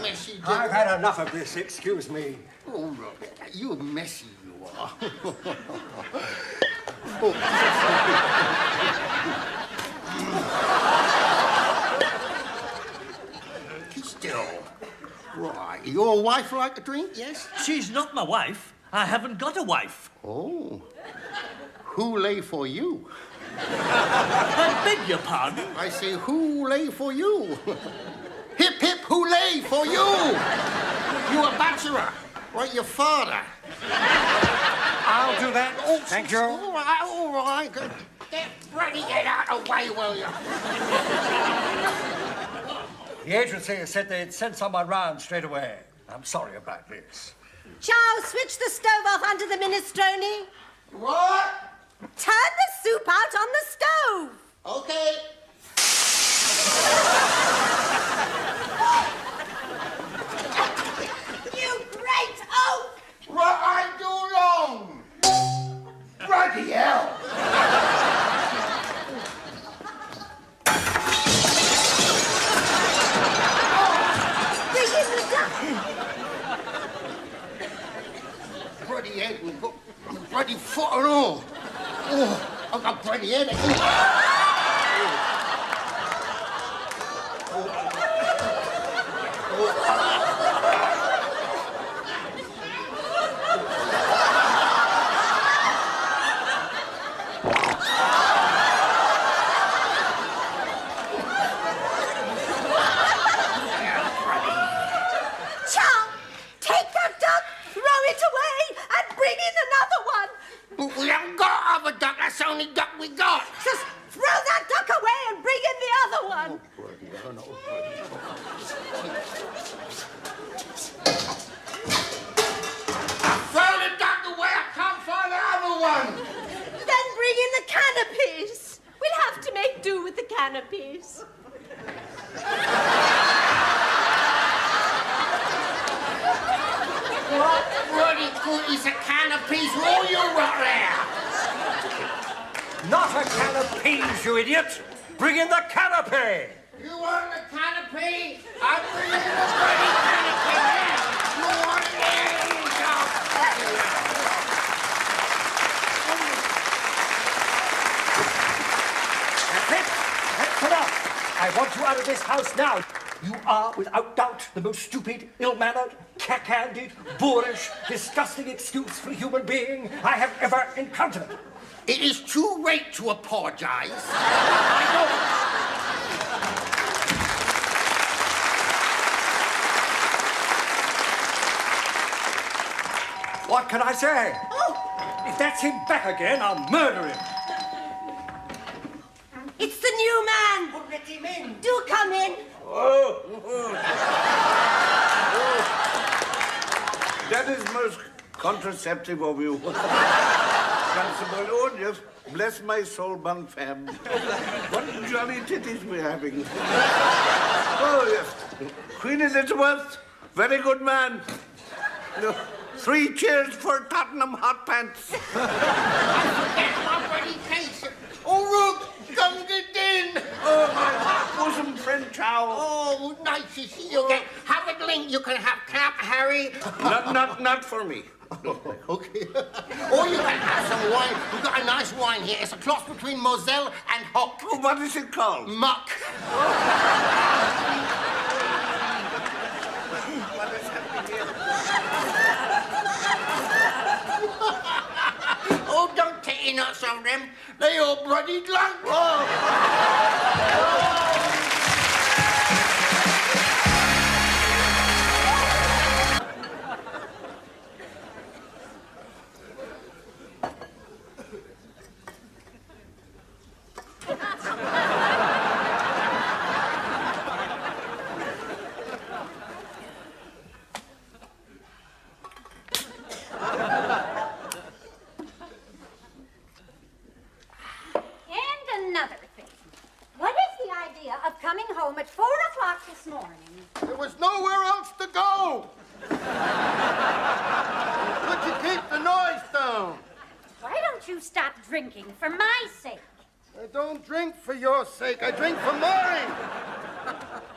Messy. I've had enough of this, excuse me. Oh, Robert, you're messy, you are. Still. Right. Your wife like a drink, yes? She's not my wife. I haven't got a wife. Oh. Who lay for you? I beg your pardon? I say, who lay for you? Hip, hip, who lay for you? You a bachelor, like your father. I'll do that. Oh, thank you. All right, all right. Get ready, get out of the way, will you? The agency said they'd send someone round straight away. I'm sorry about this. Ciao, switch the stove off onto the minestrone. What? Turn the soup out on the stove. Okay. You great oak! What I do wrong? Bloody hell! Bring in the duck. Bloody head, we've got bloody foot and all. Oh, I've got bloody head. Ciao, take that duck, throw it away, and bring in another one. But we haven't got other duck. That's the only duck we got. Just throw that duck away and bring in the other one. Throw the duck away. I can't find the other one. Then bring in the canopies. We'll have to make do with the canopies. What bloody good is a can of peas for all you got there? Not a can of peas, you idiot! Bring in the canopy! You want the canopy? I'm bringing the bloody canopy here. You want it? There you go. That's it! That's enough! I want you out of this house now. You are, without doubt, the most stupid, ill-mannered, cack-handed, boorish, disgusting excuse for a human being I have ever encountered. It is too late to apologize. What can I say? If that's him back again, I'll murder him. It's the new man. Well, let him in. Do come in. That is most contraceptive of you. Constable, oh, just bless my soul, bun fam. What jolly titties we're having. Oh, yes. Queen Elizabeth, very good man. No, 3 cheers for Tottenham hot pants. That's my bloody case. Oh, Rook, come get in. Oh, my bosom friend, Chow. Oh, nice to see you again. Have a drink. You can have Camp Harry. Not for me. Okay. Or you can have some wine. We've got a nice wine here. It's a cross between Moselle and Hock. Oh, what is it called? Muck. What is happening here? Oh, don't take your nuts on them. They all bloody drunk. go? Could you keep the noise down? Why don't you stop drinking for my sake? I don't drink for your sake. I drink for mine.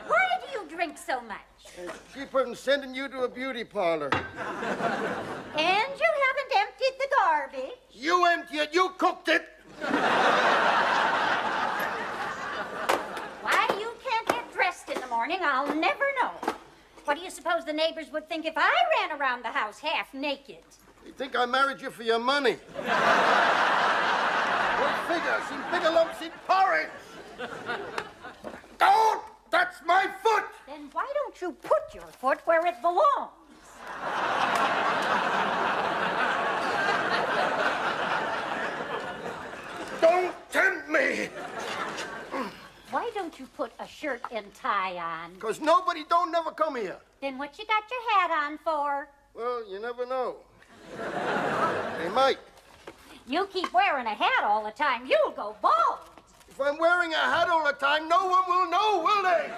Why do you drink so much? It's cheaper than sending you to a beauty parlor. And you haven't emptied the garbage. You empty it. You cooked it. Why you can't get dressed in the morning, I'll never know. What do you suppose the neighbors would think if I ran around the house half naked? You think I married you for your money? What figure? Seen bigger lumps in porridge. Don't! That's my foot! Then why don't you put your foot where it belongs? Don't tempt me! Why don't you put a shirt and tie on? Because nobody don't never come here. Then what you got your hat on for? Well, you never know. They might. You keep wearing a hat all the time, you'll go bald. If I'm wearing a hat all the time, no one will know, will they?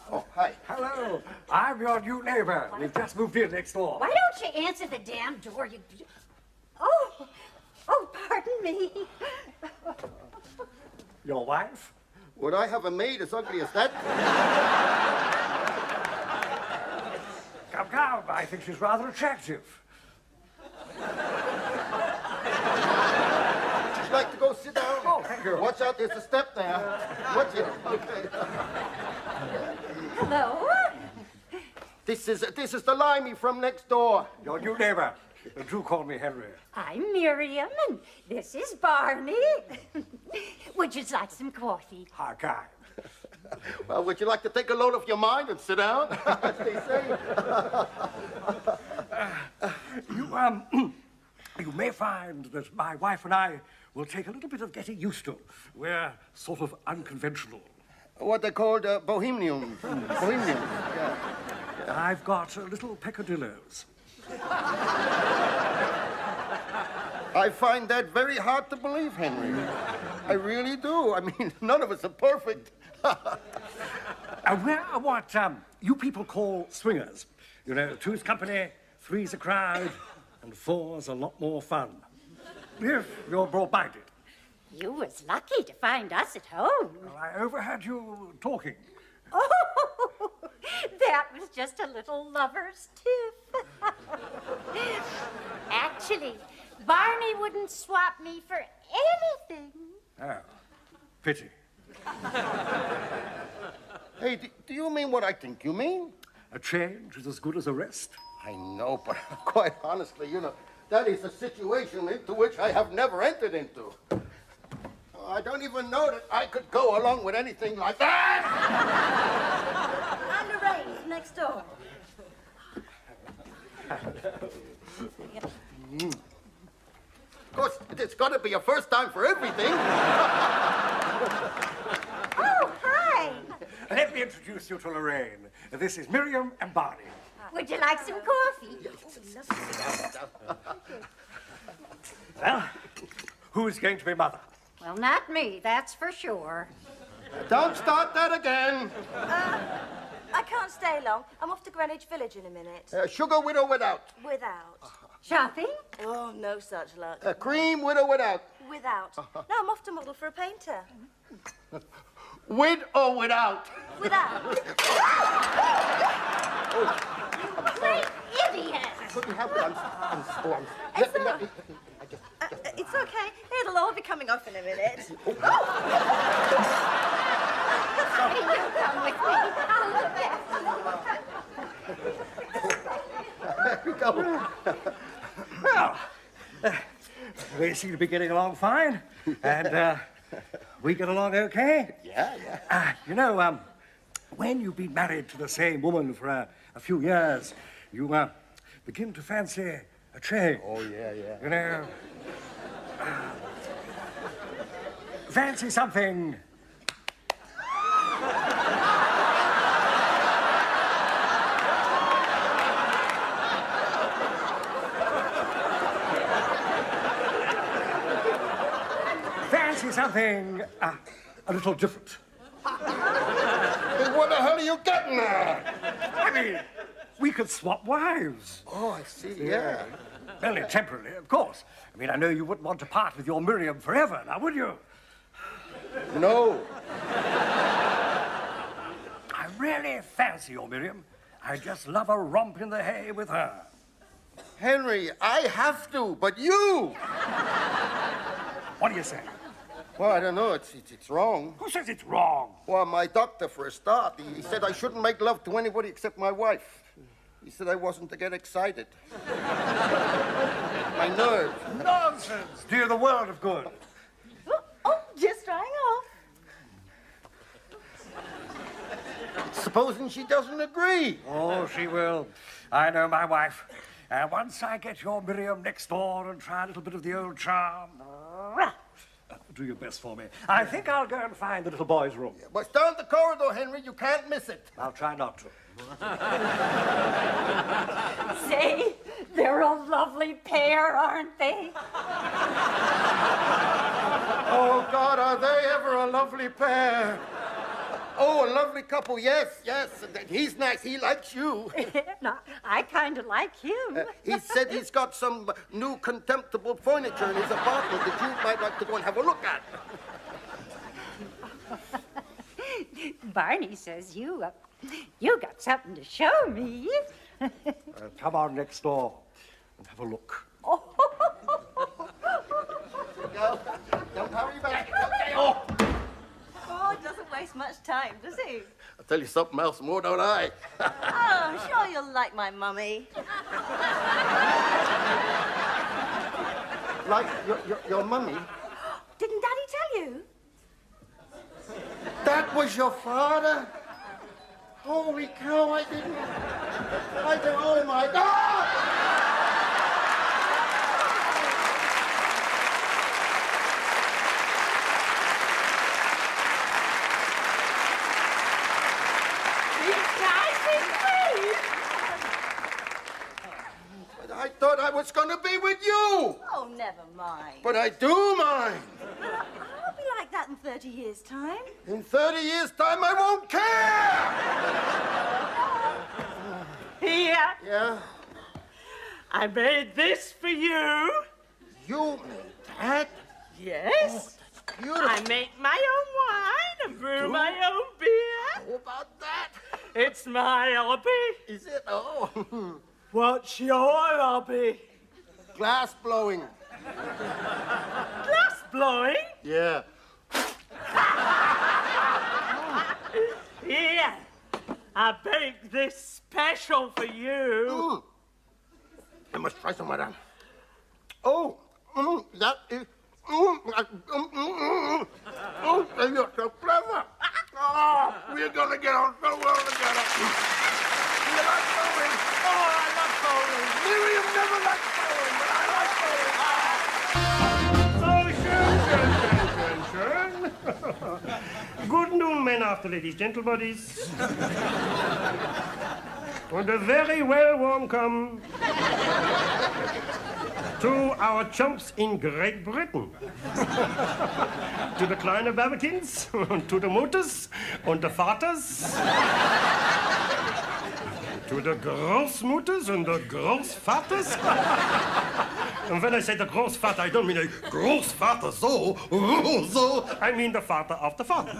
Oh, hi. Hello. I'm your new neighbor. We've just moved in next door. Why don't you answer the damn door? Oh, pardon me. Your wife? Would I have a maid as ugly as that? Come, come. I think she's rather attractive. Would you like to go sit down? Oh, thank you. Watch out, there's a step there. Watch it. Okay. Hello? This is the Limey from next door. Your new neighbor. Do call me Henry. I'm Miriam, and this is Barney. Would you like some coffee? How kind. Well, would you like to take a load off your mind and sit down, as they say? You may find that my wife and I will take a little bit of getting used to. We're sort of unconventional. What they called bohemians. Bohemians, yeah. I've got little peccadillos. I find that very hard to believe, Henry. I really do. I mean, none of us are perfect. We're what you people call swingers. You know, two's company, three's a crowd, and four's a lot more fun. If you're broad-minded. You was lucky to find us at home. Well, I overheard you talking. Oh, that was just a little lover's tiff. Actually, Barney wouldn't swap me for anything. Oh, pity. Hey, do you mean what I think you mean? A change is as good as a rest. I know, but quite honestly, you know, that is a situation into which I have never entered into. I don't even know that I could go along with anything like that. And Lorraine's next door. Of course, it's got to be a first time for everything. Oh, hi. Let me introduce you to Lorraine. This is Miriam and Barney. Would you like some coffee? Well, who's going to be mother? Well, not me, that's for sure. Don't start that again. I can't stay long. I'm off to Greenwich Village in a minute. Sugar with or without? Without. Shopping? Oh, no such luck. Cream with or without? Without. No, I'm off to model for a painter. With or without? Without. You great idiot! Couldn't help it. I'm sorry. It's okay. It'll all be coming off in a minute. Honey, you come with me. I'll look after you. There we go. Well, we seem to be getting along fine. And we get along okay? Yeah, yeah. You know, when you've been married to the same woman for a few years, you begin to fancy a change. Oh, yeah, yeah. You know, fancy something see something a little different. What the hell are you getting at? I mean, we could swap wives. Oh, I see, yeah. Only temporarily, of course. I mean, I know you wouldn't want to part with your Miriam forever, now would you? No. I really fancy your Miriam. I just love a romp in the hay with her. Henry, I have to, but you! What do you say? Well, I don't know. It's wrong. Who says it's wrong? Well, my doctor, for a start, he said I shouldn't make love to anybody except my wife. He said I wasn't to get excited. My nerves. Nonsense! Do you the world of good. Oh, just drying off. Supposing she doesn't agree. Oh, she will. I know my wife. And once I get your Miriam next door and try a little bit of the old charm... do your best for me. I think I'll go and find the little boy's room. But it's down the corridor, Henry. You can't miss it. I'll try not to. Say, they're a lovely pair, aren't they? Oh, God, are they ever a lovely pair? Oh, a lovely couple, yes, yes. He's nice. He likes you. No, I kind of like him. He said he's got some new contemptible furniture in his apartment that you might like to go and have a look at. Barney says you got something to show me. Come on next door and have a look. Don't hurry back. Okay. Oh, it doesn't waste much time, does he? I'll tell you something else more, don't I? Oh, I'm sure you'll like my mummy. Like your mummy? Didn't Daddy tell you? That was your father? Holy cow, I didn't. Oh, my God! I thought I was going to be with you. Oh, never mind. But I do mind. I'll be like that in 30 years' time. In 30 years' time, I won't care. Here. Yeah? I made this for you. You made that? Yes. That's beautiful. I make my own wine and brew my own beer. How about that? It's my hobby. Is it? Oh. What's your hobby? Glass blowing. Glass blowing? Yeah. Here. I baked this special for you. I must try some of that. Oh, that is... Oh, you're so clever. Oh, we're going to get on so well together. You like bowling? Oh, I love bowling. Miriam never liked bowling, but I like bowling. Good noon, men after ladies, gentle bodies. And a very well welcome to our chumps in Great Britain. To the kleine Babykins, to the Mutters, and the Vaters. To the Großmutters and the Großvaters. And when I say the Großvater, I don't mean a Großvater, so, I mean the father of the father.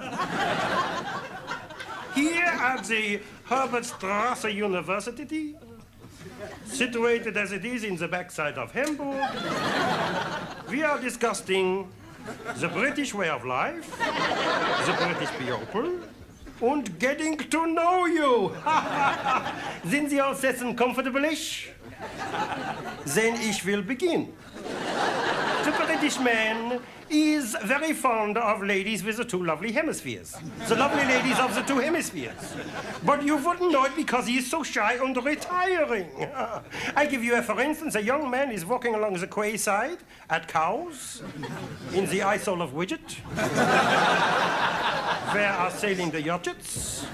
Here at the Herbertstrasse University, situated as it is in the backside of Hamburg, we are discussing the British way of life, the British people, and getting to know you. Sind Sie all set and comfortable-ish? Then ich will begin. The British man is very fond of ladies with the two lovely hemispheres. The lovely ladies of the two hemispheres. But you wouldn't know it because he is so shy and retiring. I give you for instance, a young man is walking along the quayside at Cowes, in the Isle of Widget, where are sailing the yachts.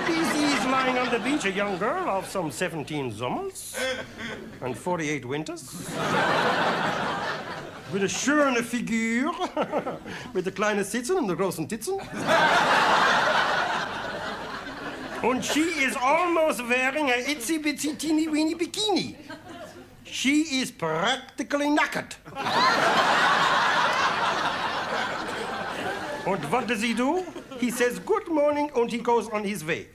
He's lying on the beach, a young girl of some 17 summers and 48 winters. With a schöne Figur. Mit der kleinen Sitzen und der großen Titzen. And she is almost wearing a itsy-bitsy teeny-weeny bikini. She is practically knackered. And what does he do? He says good morning and he goes on his way.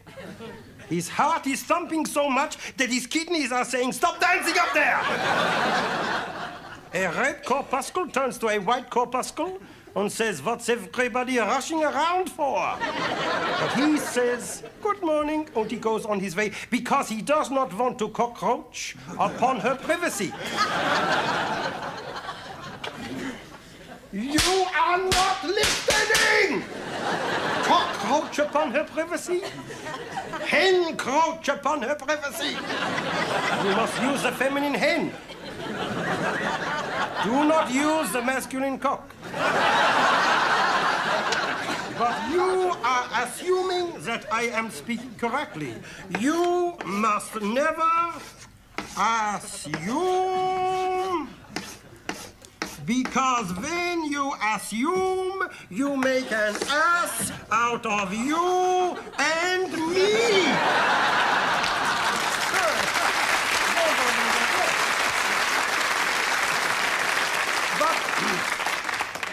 His heart is thumping so much that his kidneys are saying, stop dancing up there! A red corpuscle turns to a white corpuscle and says, what's everybody rushing around for? But he says, good morning, and he goes on his way because he does not want to cockroach upon her privacy. You are not listening! Cockroach upon her privacy? Hen crouch upon her privacy. You must use the feminine hen. Do not use the masculine cock. But you are assuming that I am speaking correctly. You must never assume, because when you assume, you make an ass out of you and me.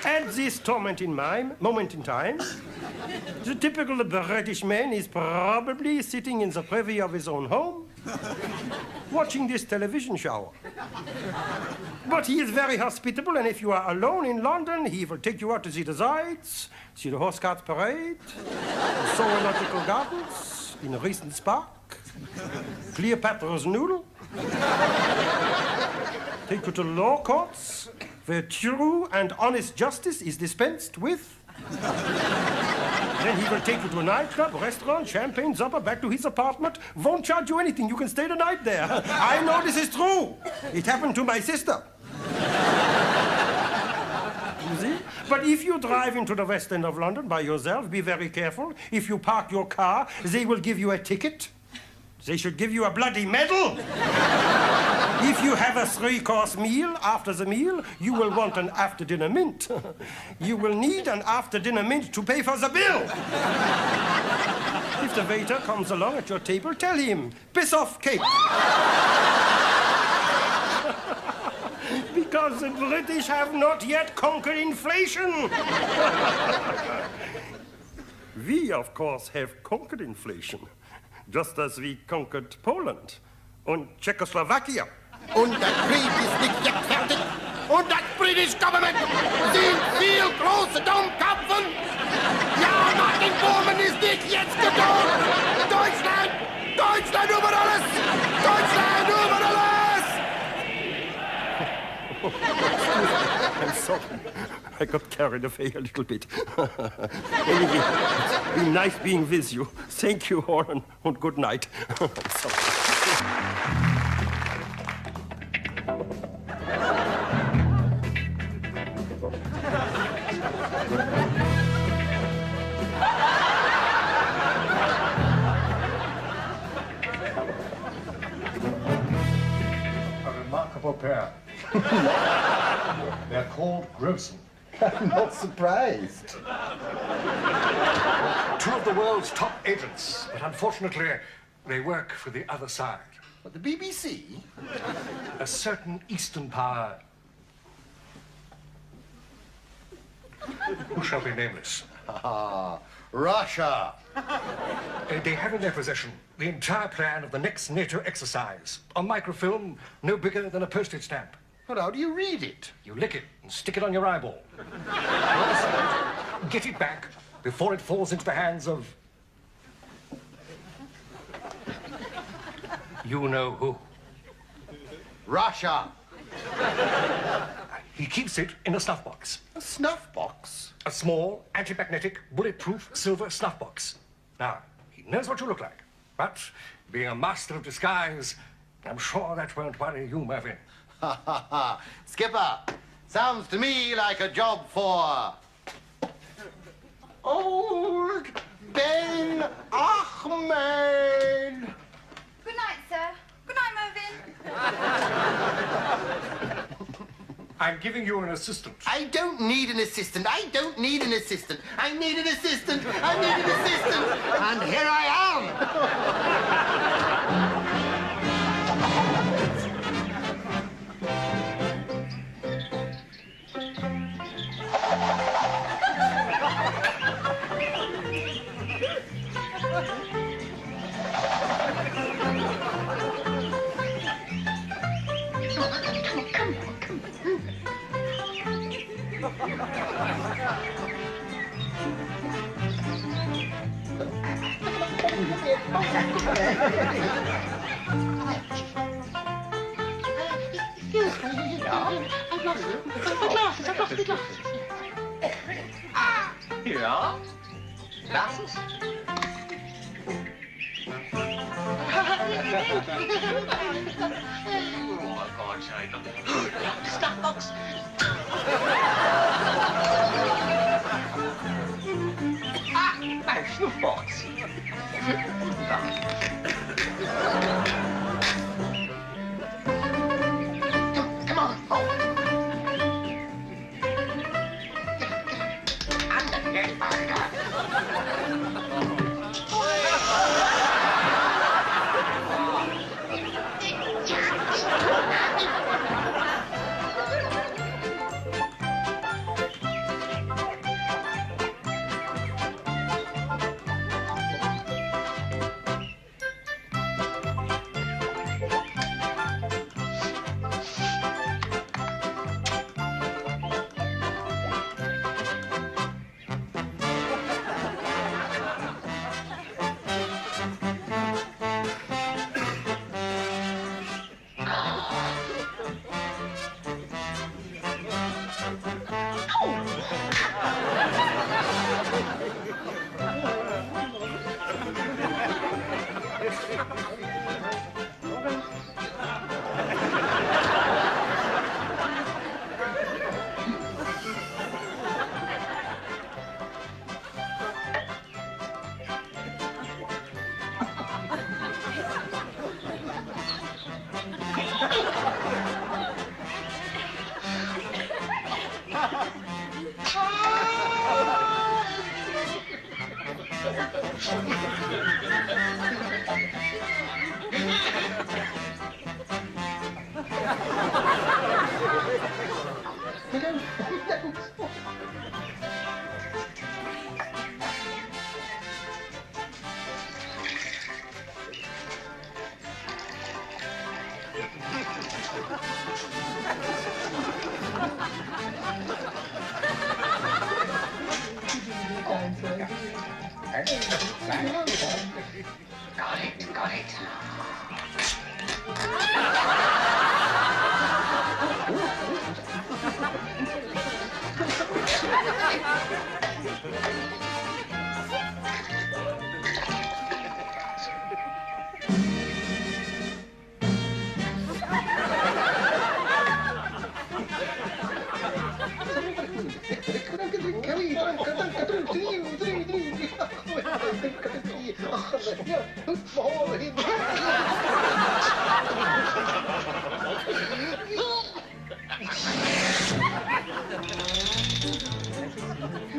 At this moment in time, the typical British man is probably sitting in the privy of his own home, watching this television show. But he is very hospitable, and if you are alone in London, he will take you out to see the sights, see the horse cart parade, the zoological gardens, in Regent's Park, Cleopatra's Noodle, take you to law courts, where true and honest justice is dispensed with. Then he will take you to a nightclub, restaurant, champagne, supper, back to his apartment. Won't charge you anything. You can stay the night there. I know this is true. It happened to my sister. You see? But if you drive into the West End of London by yourself, be very careful. If you park your car, they will give you a ticket. They should give you a bloody medal. If you have a three-course meal, after the meal, you will want an after-dinner mint. You will need an after-dinner mint to pay for the bill. If the waiter comes along at your table, tell him, piss off cake. Because the British have not yet conquered inflation. We, of course, have conquered inflation. Just as we conquered Poland and Czechoslovakia. Und der Krieg ist nicht jetzt fertig. Und das British Government sind viel große Dummköpfen. Ja, Martin Bormann ist nicht jetzt getan. Deutschland! Deutschland über alles! Deutschland über alles! I'm sorry. I got carried away a little bit. Anyway, it's been nice being with you. Thank you, Warren, and good night. A remarkable pair. They're called Grobson. I'm not surprised. Two of the world's top agents, but unfortunately, they work for the other side. But the BBC? A certain Eastern power who shall be nameless. Russia. They have in their possession the entire plan of the next NATO exercise. A microfilm no bigger than a postage stamp. But how do you read it? You lick it and stick it on your eyeball. Get it back before it falls into the hands of... you know who. Russia. He keeps it in a snuff box. A snuff box? A small, anti-magnetic, bulletproof silver snuff box. Now, he knows what you look like, but being a master of disguise, I'm sure that won't worry you, Mervyn. Ha ha ha. Skipper, sounds to me like a job for... Old Ben Ahmed. Good night, sir. Good night, Mervyn. I'm giving you an assistant. I don't need an assistant. I don't need an assistant. I need an assistant. I need an assistant. And here I Ja? Glasses? Oh, God's sake. Stuff box. No, snuff box. Come on. Oh. Got it.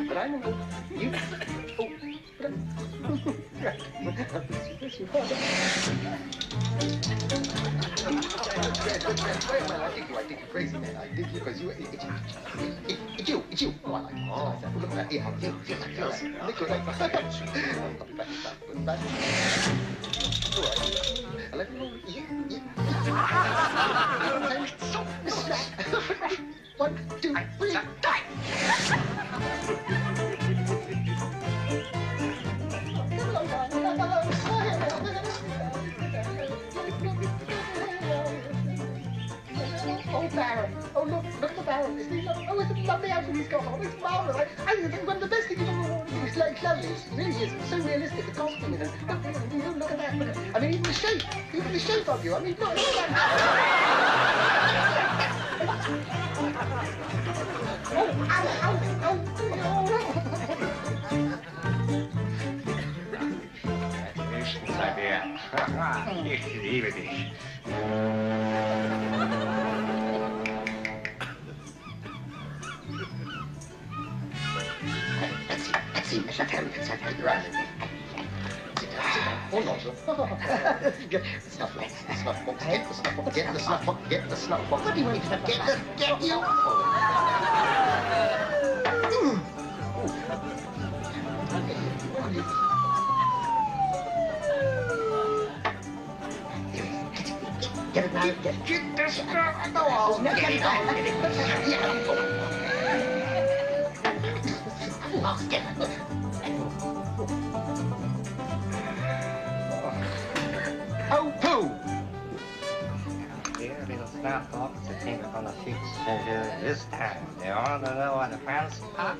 But I know you. I think you're crazy, man. I think you because it's you. Oh, I like it. Oh, look at that. Yeah, you. Look at that. I'll be back. All right. I'll let you know. Yeah. 1, 2, 3, die! Oh, Baron. Oh, look at the Baron. Isn't he lovely? Oh, it's a lovely outfit he's got on. It's marvellous. I think one of the best things you've ever worn. It's like lovely. It really is. It's so realistic, the costume. Look at that. I mean, even the shape of you. I mean, look at that. Oh, Ich liebe dich. see. Shut him. Right. Hold on. Get the snuff box. Get the snuff box. Get the snuff box. Get the snuff box. What do you want to get you? Get it now. Get the snuff. No, get it on. Get it. Oh, poo! Here, little snuff box to think upon the future. This time, they all know what the fancy pop.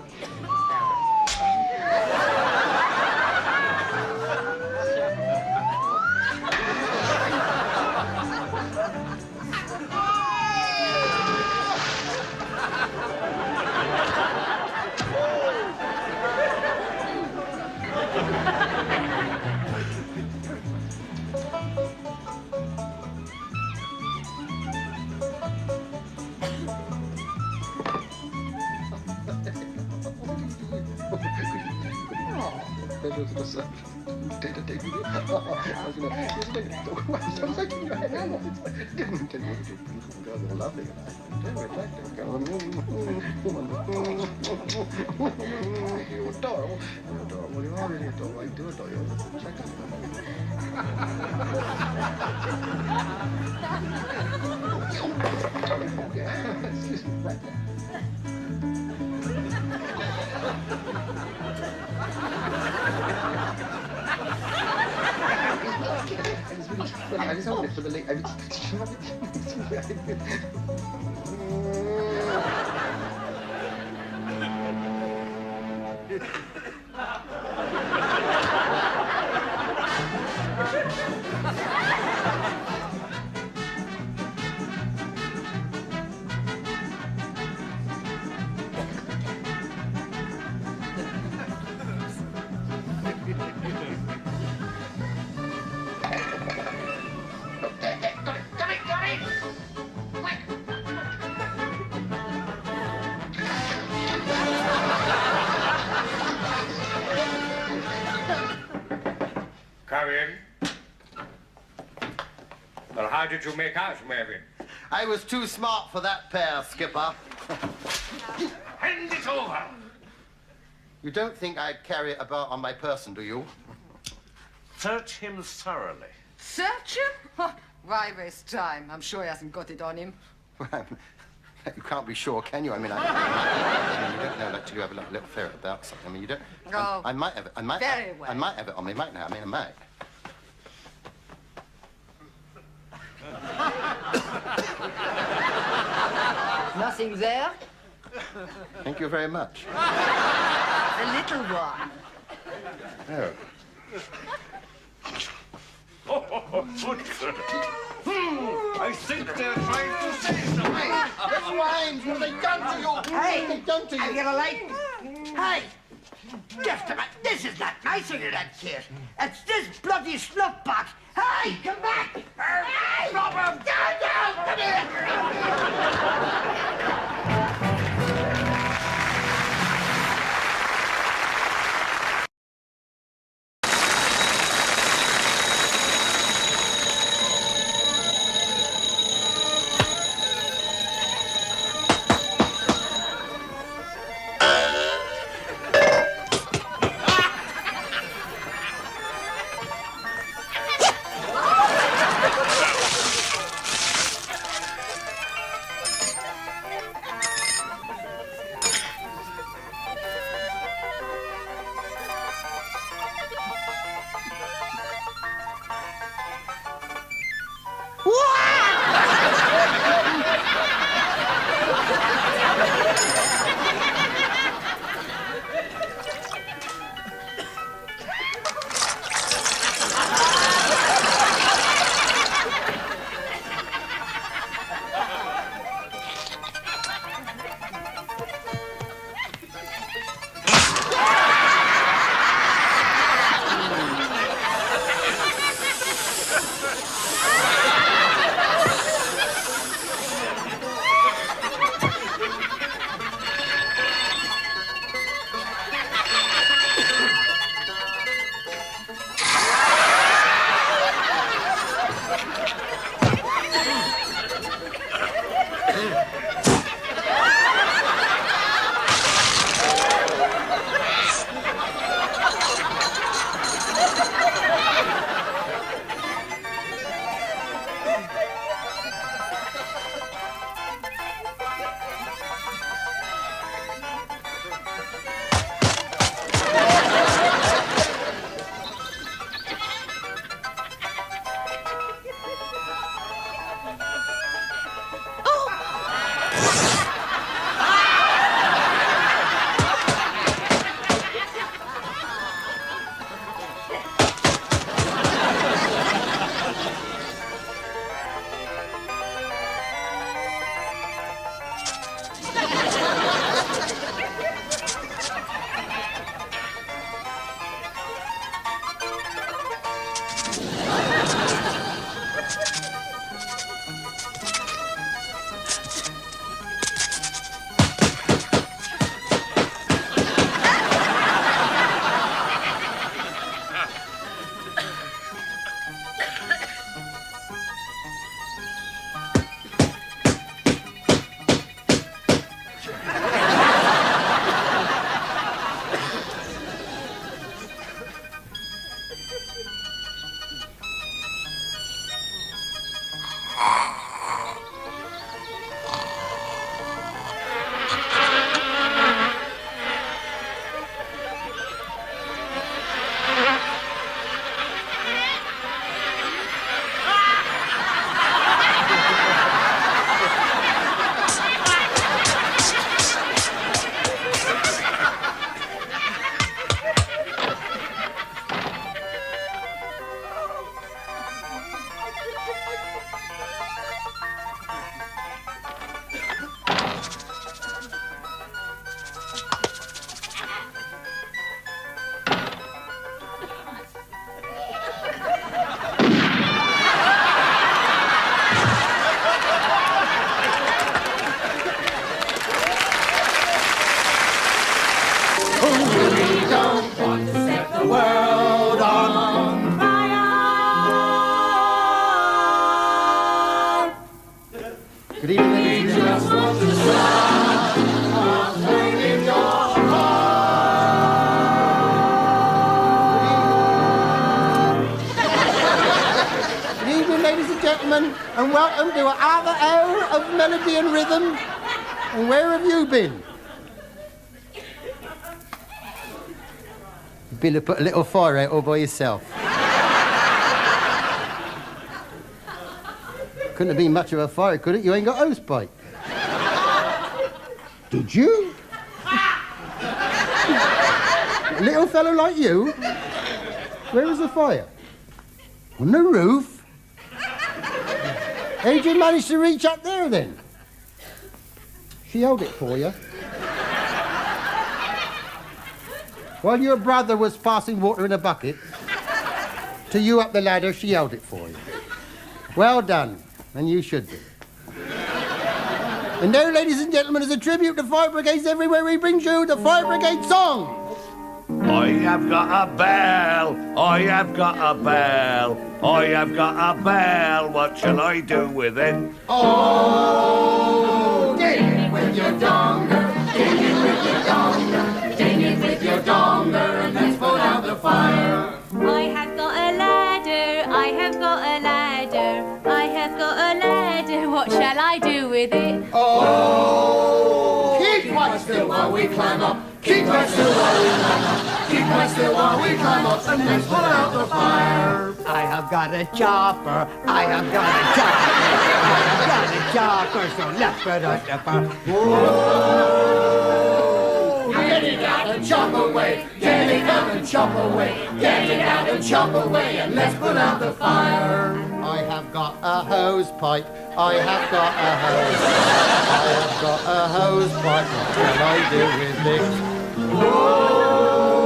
I just hold it for the late. Come in. Well, how did you make out, Mervyn? I was too smart for that pair, Skipper. Hand it over. You don't think I'd carry it about on my person, do you? Search him thoroughly. Search him? Why waste time? I'm sure he hasn't got it on him. Well, you can't be sure, can you? I mean, you don't know that till you have a little ferret about something. I mean, you don't. Oh, I might have it. very well. I might have it on me. Might now. I mean, I might. Nothing there? Thank you very much. The little one. Oh. Good. I think they're trying to say something. Miss Wines, what have they done to you? Hey, what have they done to you? I get a light. Hey, just a minute. This is not nice of you, that kid. It's this bloody snuff box. Hey, come back. Hey, Robert, down, come here. gentlemen, and welcome to another hour of melody and rhythm. And where have you been? You've been to put a little fire out all by yourself. Couldn't have been much of a fire, could it? You ain't got hose pipe. Did you? A little fellow like you? Where was the fire? On the roof? How'd you manage to reach up there then? She held it for you. While your brother was passing water in a bucket, to you up the ladder, she held it for you. Well done, and you should be. And now, ladies and gentlemen, as a tribute to fire brigades everywhere, he brings you the Fire Brigade song. I have got a bell, I have got a bell, I have got a bell, what shall I do with it? Oh, ding it with your donger, ding it with your donger, ding it with your donger, and let's put out the fire. I have got a ladder, I have got a ladder, I have got a ladder, what shall I do with it? Oh, keep quite still while we climb up, keep quite still while we climb up, keep quite still while we climb up, and let's put out the fire. I have got a chopper, I have got a chopper, I have got a chopper, so let's put out the fire. Whoa, get it out and chop away, get it out and chop away, get it out and chop away, and let's put out the fire. I have got a hose pipe, I have got a hose, I have got a hose pipe, what shall I do with it? Whoa,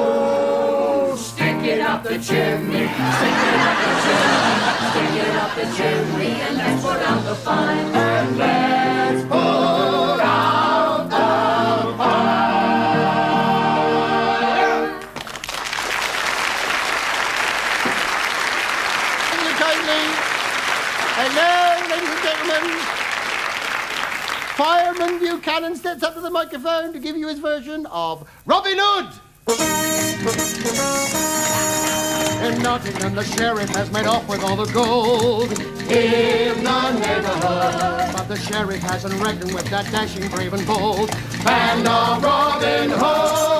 stick it up the chimney, stick it up the chimney, stick it up the chimney, and let's put out the fire, and let's put out the fire. Thank you kindly. And now, ladies and gentlemen, Fireman Buchanan steps up to the microphone to give you his version of Robin Hood. In Nottingham, the sheriff has made off with all the gold in the neighborhood. But the sheriff hasn't reckoned with that dashing, brave and bold band of Robin Hood.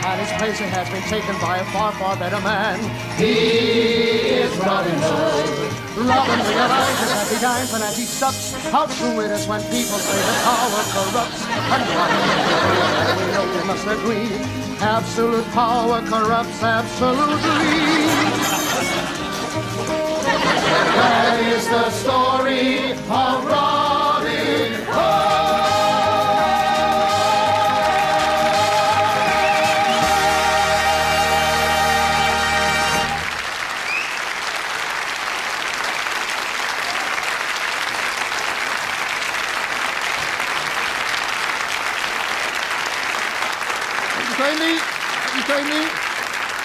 And his place has been taken by a far, far better man. He is Robin Hood. Robin realizes that he dimes and that he sucks. How true it is when people say that power corrupts. And what we know we must agree. Absolute power corrupts absolutely. That is the story of Robin Hood.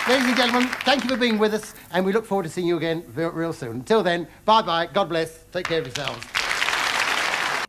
Ladies and gentlemen, thank you for being with us, and we look forward to seeing you again real soon. Until then, bye-bye, God bless, take care of yourselves.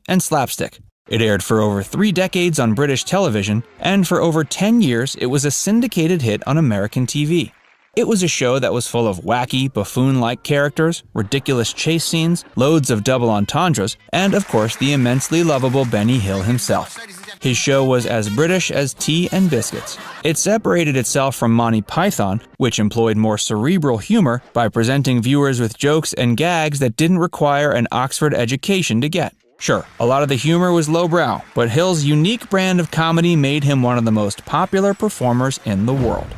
And Slapstick. It aired for over 3 decades on British television, and for over 10 years it was a syndicated hit on American TV. It was a show that was full of wacky, buffoon-like characters, ridiculous chase scenes, loads of double entendres, and of course the immensely lovable Benny Hill himself. His show was as British as tea and biscuits. It separated itself from Monty Python, which employed more cerebral humor by presenting viewers with jokes and gags that didn't require an Oxford education to get. Sure, a lot of the humor was lowbrow, but Hill's unique brand of comedy made him one of the most popular performers in the world.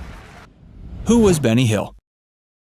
Who was Benny Hill?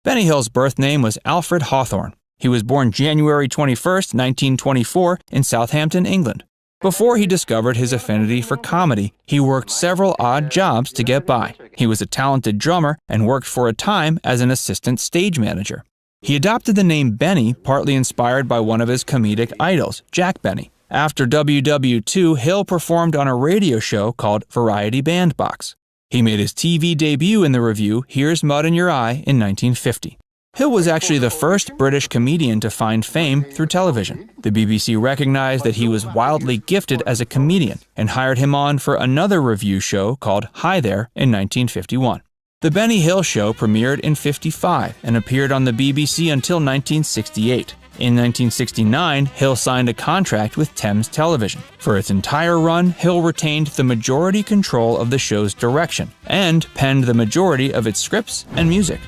Benny Hill's birth name was Alfred Hawthorne. He was born January 21st, 1924 in Southampton, England. Before he discovered his affinity for comedy, he worked several odd jobs to get by. He was a talented drummer and worked for a time as an assistant stage manager. He adopted the name Benny, partly inspired by one of his comedic idols, Jack Benny. After WW2, Hill performed on a radio show called Variety Bandbox. He made his TV debut in the review Here's Mud in Your Eye in 1950. Hill was actually the first British comedian to find fame through television. The BBC recognized that he was wildly gifted as a comedian and hired him on for another review show called Hi There in 1951. The Benny Hill Show premiered in '55 and appeared on the BBC until 1968. In 1969, Hill signed a contract with Thames Television. For its entire run, Hill retained the majority control of the show's direction and penned the majority of its scripts and music.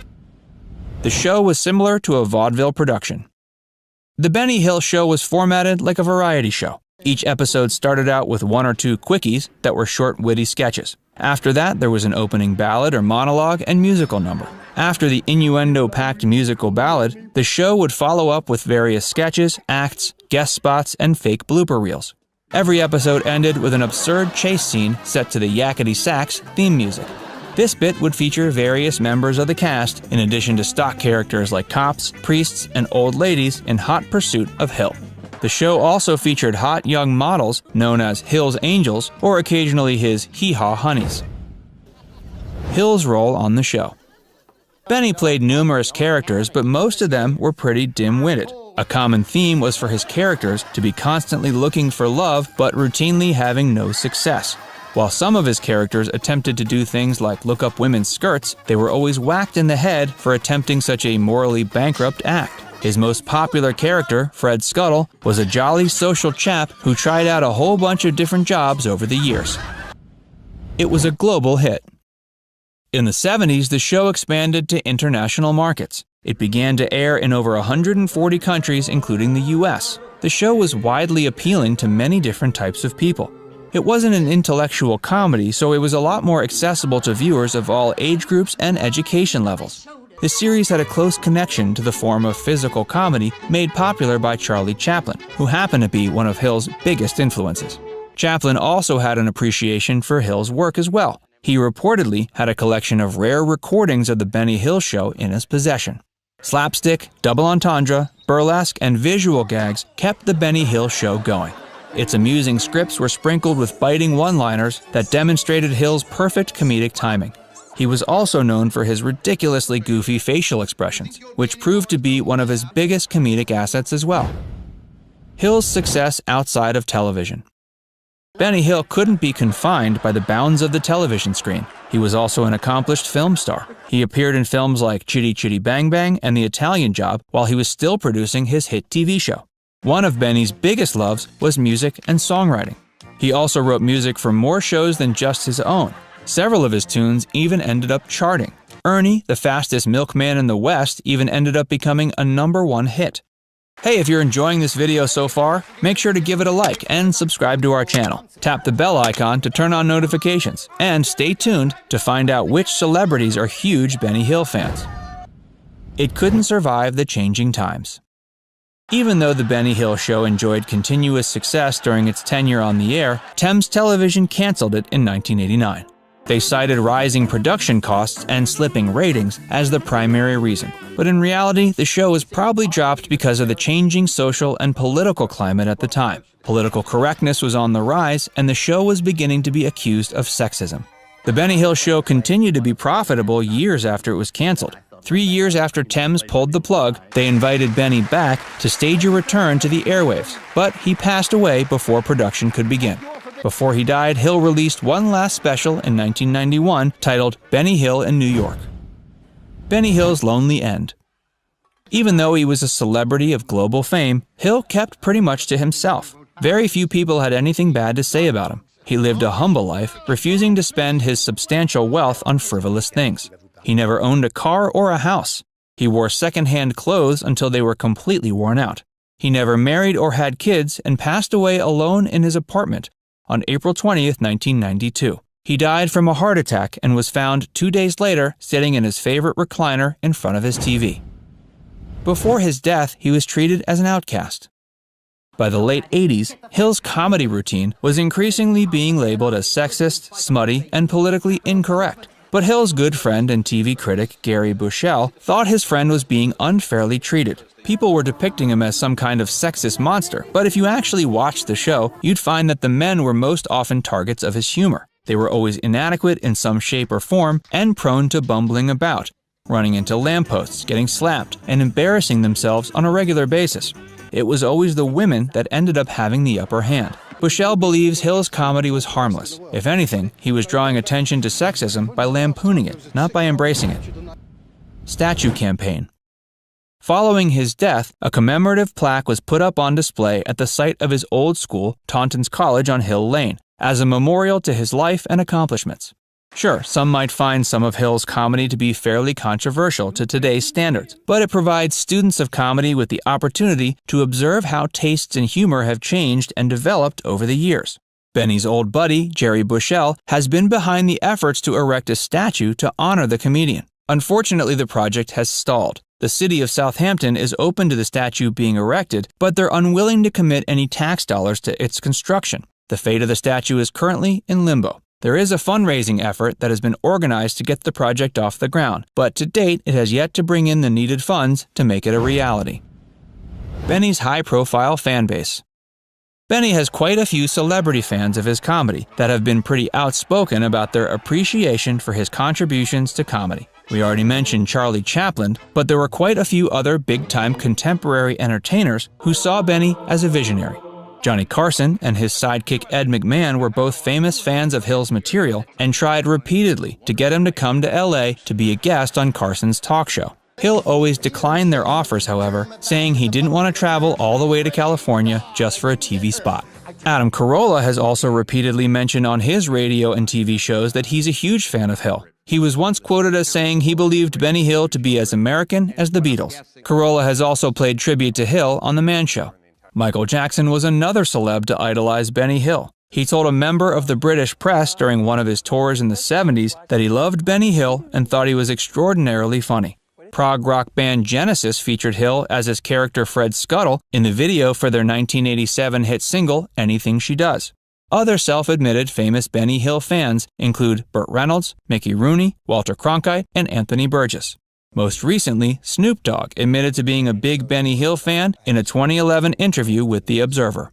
The show was similar to a vaudeville production. The Benny Hill Show was formatted like a variety show. Each episode started out with 1 or 2 quickies that were short, witty sketches. After that, there was an opening ballad or monologue and musical number. After the innuendo-packed musical ballad, the show would follow up with various sketches, acts, guest spots, and fake blooper reels. Every episode ended with an absurd chase scene set to the Yakety Sax theme music. This bit would feature various members of the cast, in addition to stock characters like cops, priests, and old ladies in hot pursuit of Hill. The show also featured hot young models known as Hill's Angels or occasionally his Hee-Haw Honeys. Hill's role on the show. Benny played numerous characters, but most of them were pretty dim-witted. A common theme was for his characters to be constantly looking for love but routinely having no success. While some of his characters attempted to do things like look up women's skirts, they were always whacked in the head for attempting such a morally bankrupt act. His most popular character, Fred Scuttle, was a jolly social chap who tried out a whole bunch of different jobs over the years. It was a global hit. In the 70s, the show expanded to international markets. It began to air in over 140 countries, including the US. The show was widely appealing to many different types of people. It wasn't an intellectual comedy, so it was a lot more accessible to viewers of all age groups and education levels. The series had a close connection to the form of physical comedy made popular by Charlie Chaplin, who happened to be one of Hill's biggest influences. Chaplin also had an appreciation for Hill's work as well. He reportedly had a collection of rare recordings of the Benny Hill Show in his possession. Slapstick, double entendre, burlesque, and visual gags kept the Benny Hill Show going. Its amusing scripts were sprinkled with biting one-liners that demonstrated Hill's perfect comedic timing. He was also known for his ridiculously goofy facial expressions, which proved to be one of his biggest comedic assets as well. Hill's success outside of television. Benny Hill couldn't be confined by the bounds of the television screen. He was also an accomplished film star. He appeared in films like Chitty Chitty Bang Bang and The Italian Job while he was still producing his hit TV show. One of Benny's biggest loves was music and songwriting. He also wrote music for more shows than just his own. Several of his tunes even ended up charting. Ernie, the fastest milkman in the West, even ended up becoming a #1 hit. Hey, if you're enjoying this video so far, make sure to give it a like and subscribe to our channel. Tap the bell icon to turn on notifications, and stay tuned to find out which celebrities are huge Benny Hill fans. It couldn't survive the changing times. Even though The Benny Hill Show enjoyed continuous success during its tenure on the air, Thames Television canceled it in 1989. They cited rising production costs and slipping ratings as the primary reason. But in reality, the show was probably dropped because of the changing social and political climate at the time. Political correctness was on the rise, and the show was beginning to be accused of sexism. The Benny Hill Show continued to be profitable years after it was canceled. 3 years after Thames pulled the plug, they invited Benny back to stage a return to the airwaves, but he passed away before production could begin. Before he died, Hill released one last special in 1991 titled Benny Hill in New York. Benny Hill's lonely end. Even though he was a celebrity of global fame, Hill kept pretty much to himself. Very few people had anything bad to say about him. He lived a humble life, refusing to spend his substantial wealth on frivolous things. He never owned a car or a house. He wore second-hand clothes until they were completely worn out. He never married or had kids and passed away alone in his apartment on April 20th, 1992. He died from a heart attack and was found 2 days later sitting in his favorite recliner in front of his TV. Before his death, he was treated as an outcast. By the late 80s, Hill's comedy routine was increasingly being labeled as sexist, smutty, and politically incorrect. But Hill's good friend and TV critic Gary Bushell thought his friend was being unfairly treated. People were depicting him as some kind of sexist monster, but if you actually watched the show, you'd find that the men were most often targets of his humor. They were always inadequate in some shape or form and prone to bumbling about, running into lampposts, getting slapped, and embarrassing themselves on a regular basis. It was always the women that ended up having the upper hand. Bushell believes Hill's comedy was harmless. If anything, he was drawing attention to sexism by lampooning it, not by embracing it. Statue campaign. Following his death, a commemorative plaque was put up on display at the site of his old school, Taunton's College on Hill Lane, as a memorial to his life and accomplishments. Sure, some might find some of Hill's comedy to be fairly controversial to today's standards, but it provides students of comedy with the opportunity to observe how tastes in humor have changed and developed over the years. Benny's old buddy, Jerry Bushell, has been behind the efforts to erect a statue to honor the comedian. Unfortunately, the project has stalled. The city of Southampton is open to the statue being erected, but they're unwilling to commit any tax dollars to its construction. The fate of the statue is currently in limbo. There is a fundraising effort that has been organized to get the project off the ground, but to date it has yet to bring in the needed funds to make it a reality. Benny's high-profile fan base. Benny has quite a few celebrity fans of his comedy that have been pretty outspoken about their appreciation for his contributions to comedy. We already mentioned Charlie Chaplin, but there were quite a few other big-time contemporary entertainers who saw Benny as a visionary. Johnny Carson and his sidekick Ed McMahon were both famous fans of Hill's material and tried repeatedly to get him to come to LA to be a guest on Carson's talk show. Hill always declined their offers, however, saying he didn't want to travel all the way to California just for a TV spot. Adam Carolla has also repeatedly mentioned on his radio and TV shows that he's a huge fan of Hill. He was once quoted as saying he believed Benny Hill to be as American as the Beatles. Carolla has also played tribute to Hill on The Man Show. Michael Jackson was another celeb to idolize Benny Hill. He told a member of the British press during one of his tours in the 70s that he loved Benny Hill and thought he was extraordinarily funny. Prog rock band Genesis featured Hill as his character Fred Scuttle in the video for their 1987 hit single, Anything She Does. Other self-admitted famous Benny Hill fans include Burt Reynolds, Mickey Rooney, Walter Cronkite, and Anthony Burgess. Most recently, Snoop Dogg admitted to being a big Benny Hill fan in a 2011 interview with The Observer.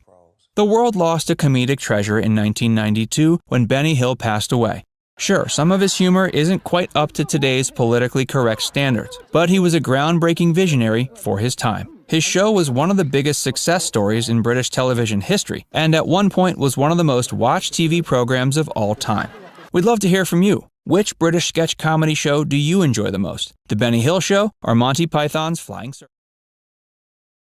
The world lost a comedic treasure in 1992 when Benny Hill passed away. Sure, some of his humor isn't quite up to today's politically correct standards, but he was a groundbreaking visionary for his time. His show was one of the biggest success stories in British television history, and at one point was one of the most watched TV programs of all time. We'd love to hear from you. Which British sketch comedy show do you enjoy the most? The Benny Hill Show or Monty Python's Flying Circus?